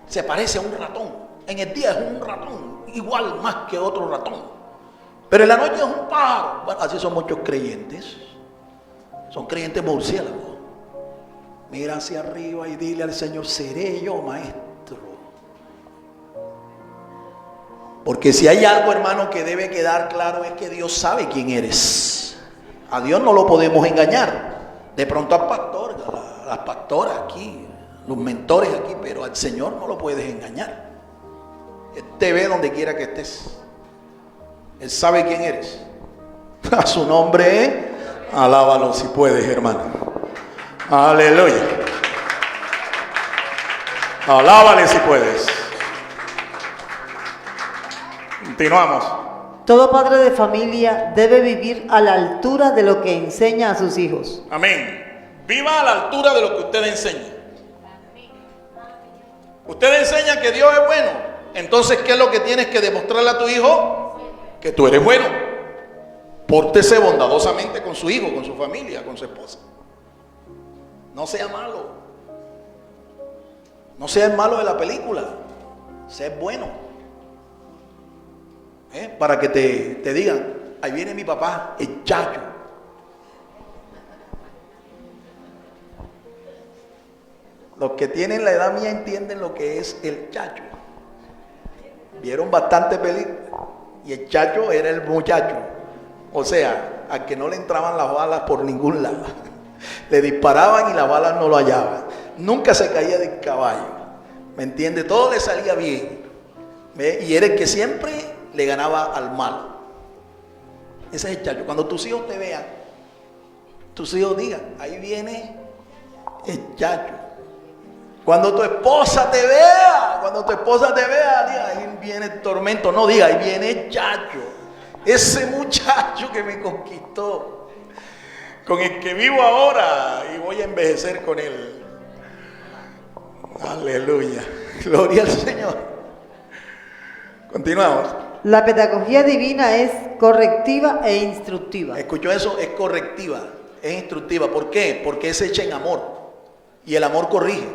Se parece a un ratón. En el día es un ratón, igual más que otro ratón. Pero en la noche es un pájaro. Bueno, así son muchos creyentes. Son creyentes murciélagos. Mira hacia arriba y dile al Señor: seré yo maestro. Porque si hay algo, hermano, que debe quedar claro, es que Dios sabe quién eres. A Dios no lo podemos engañar. De pronto al pastor, a las pastoras aquí, los mentores aquí, pero al Señor no lo puedes engañar. Él te ve donde quiera que estés. Él sabe quién eres. A su nombre, alábalo si puedes, hermano. Aleluya. Alábale si puedes. Continuamos. Todo padre de familia debe vivir a la altura de lo que enseña a sus hijos. Amén. Viva a la altura de lo que usted enseña. Usted enseña que Dios es bueno. Entonces, ¿qué es lo que tienes que demostrarle a tu hijo? Que tú eres bueno. Pórtese bondadosamente con su hijo, con su familia, con su esposa. No sea malo. No sea el malo de la película. Sea bueno. Para que te digan: ahí viene mi papá, el chacho. Los que tienen la edad mía entienden lo que es el chacho. Vieron bastante películas. Y el chacho era el muchacho. O sea, al que no le entraban las balas por ningún lado. Le disparaban y las balas no lo hallaban. Nunca se caía del caballo. ¿Me entiende? Todo le salía bien. ¿Ve? Y era el que siempre le ganaba al mal. Ese es el chacho. Cuando tus hijos te vean, tus hijos digan, ahí viene el chacho. Cuando tu esposa te vea, diga, ahí viene el tormento. No diga, ahí viene el chacho. Ese muchacho que me conquistó, con el que vivo ahora y voy a envejecer con él. Aleluya. Gloria al Señor. Continuamos. La pedagogía divina es correctiva e instructiva. ¿Escuchó eso? Es correctiva, es instructiva. ¿Por qué? Porque es hecha en amor. Y el amor corrige.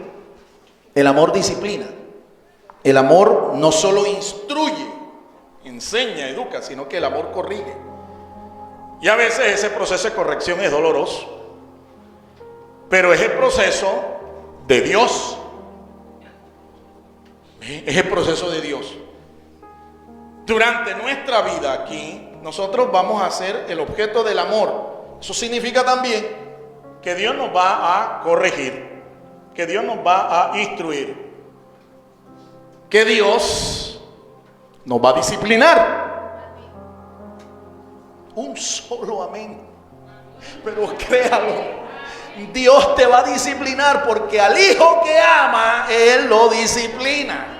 El amor disciplina. El amor no solo instruye, enseña, educa, sino que el amor corrige. Y a veces ese proceso de corrección es doloroso. Pero es el proceso de Dios. Es el proceso de Dios. Durante nuestra vida aquí, nosotros vamos a ser el objeto del amor. Eso significa también que Dios nos va a corregir, que Dios nos va a instruir, que Dios nos va a disciplinar. Un solo amén. Pero créalo, Dios te va a disciplinar porque al hijo que ama, Él lo disciplina.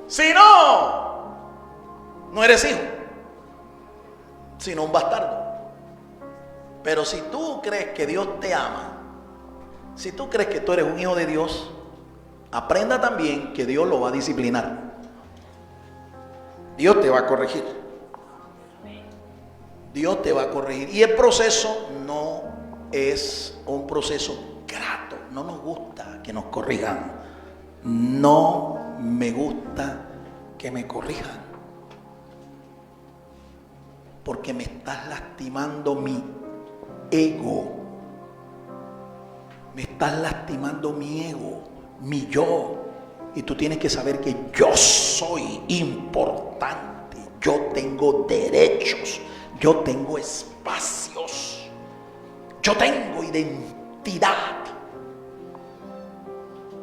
Si no, no eres hijo, sino un bastardo. Pero si tú crees que Dios te ama, si tú crees que tú eres un hijo de Dios, aprenda también que Dios lo va a disciplinar. Dios te va a corregir. Dios te va a corregir. Y el proceso no es un proceso grato. No nos gusta que nos corrijan. No me gusta que me corrijan, porque me estás lastimando mi ego, me estás lastimando mi ego, mi yo, y tú tienes que saber que yo soy importante, yo tengo derechos, yo tengo espacios, yo tengo identidad.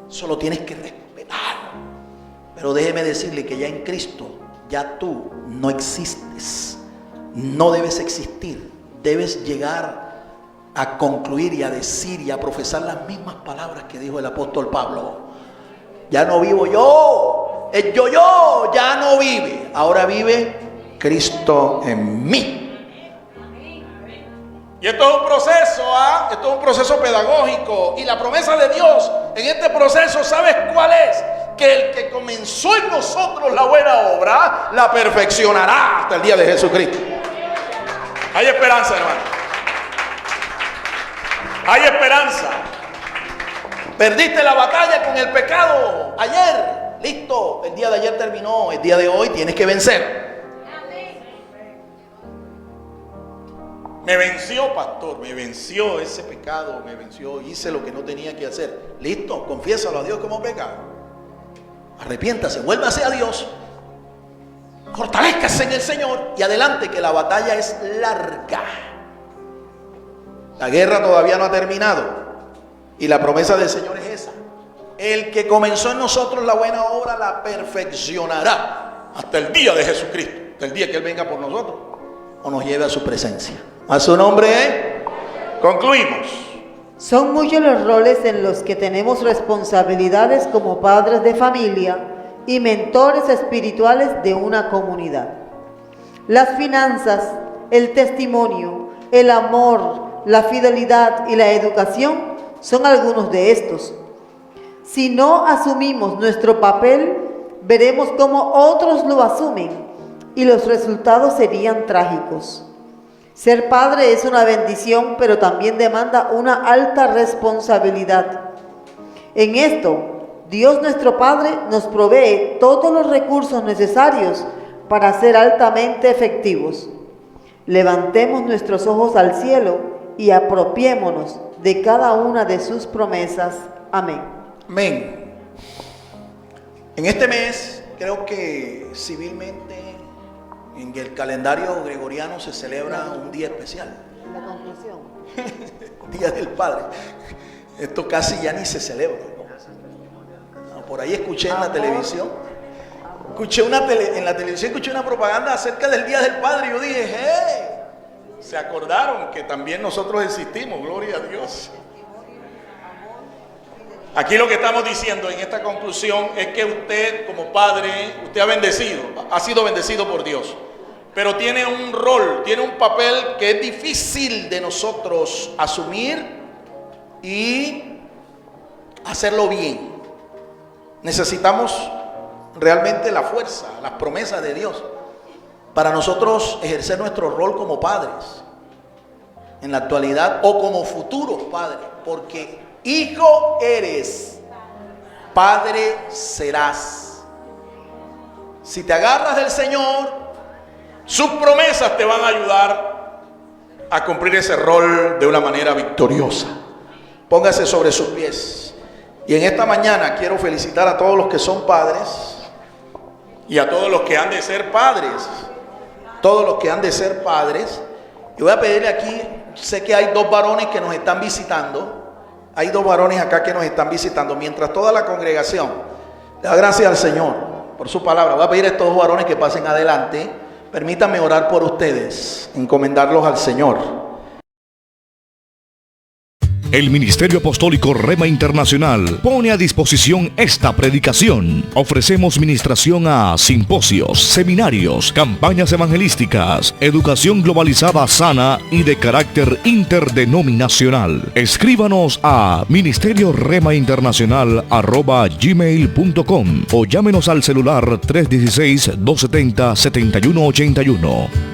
Solo tienes que respetar. Pero déjeme decirle que ya en Cristo, ya tú no existes. No debes existir. Debes llegar a concluir y a decir y a profesar las mismas palabras que dijo el apóstol Pablo. Ya no vivo yo. El yo ya no vive. Ahora vive Cristo en mí. Y esto es un proceso, esto es un proceso pedagógico. Y la promesa de Dios en este proceso, ¿sabes cuál es? Que el que comenzó en nosotros la buena obra, la perfeccionará hasta el día de Jesucristo. Hay esperanza, hermano. Hay esperanza. Perdiste la batalla con el pecado ayer. Listo, el día de ayer terminó. El día de hoy tienes que vencer. Me venció, pastor, me venció ese pecado, me venció, hice lo que no tenía que hacer. Listo, confiésalo a Dios como pecado. Arrepiéntase, vuélvase a Dios. Fortalézcase en el Señor y adelante, que la batalla es larga. La guerra todavía no ha terminado. Y la promesa del Señor es esa. El que comenzó en nosotros la buena obra la perfeccionará hasta el día de Jesucristo, hasta el día que Él venga por nosotros o nos lleve a su presencia. A su nombre, concluimos. Son muchos los roles en los que tenemos responsabilidades como padres de familia y mentores espirituales de una comunidad. Las finanzas, el testimonio, el amor, la fidelidad y la educación son algunos de estos. Si no asumimos nuestro papel, veremos cómo otros lo asumen y los resultados serían trágicos. Ser padre es una bendición, pero también demanda una alta responsabilidad. En esto, Dios nuestro Padre nos provee todos los recursos necesarios para ser altamente efectivos. Levantemos nuestros ojos al cielo y apropiémonos de cada una de sus promesas. Amén. Amén. En este mes, creo que civilmente en el calendario gregoriano se celebra un día especial. La conclusión. Día del Padre. Esto casi ya ni se celebra. por ahí escuché en la televisión, en la televisión escuché una propaganda acerca del Día del Padre, y yo dije, hey, se acordaron que también nosotros existimos, gloria a Dios. Aquí lo que estamos diciendo en esta conclusión es que usted como padre, usted ha sido bendecido por Dios, pero tiene un rol, tiene un papel que es difícil de nosotros asumir y hacerlo bien. Necesitamos realmente la fuerza, las promesas de Dios para nosotros ejercer nuestro rol como padres en la actualidad o como futuros padres, porque hijo eres, padre serás. Si te agarras del Señor, sus promesas te van a ayudar a cumplir ese rol de una manera victoriosa. Póngase sobre sus pies. Y en esta mañana quiero felicitar a todos los que son padres y a todos los que han de ser padres. Todos los que han de ser padres. Y voy a pedirle aquí, sé que hay dos varones que nos están visitando. Hay dos varones acá que nos están visitando. Mientras toda la congregación le da gracias al Señor por su palabra, voy a pedir a estos dos varones que pasen adelante. Permítanme orar por ustedes, encomendarlos al Señor. El Ministerio Apostólico Rema Internacional pone a disposición esta predicación. Ofrecemos ministración a simposios, seminarios, campañas evangelísticas, educación globalizada sana y de carácter interdenominacional. Escríbanos a ministerioremainternacional@gmail.com o llámenos al celular 316-270-7181.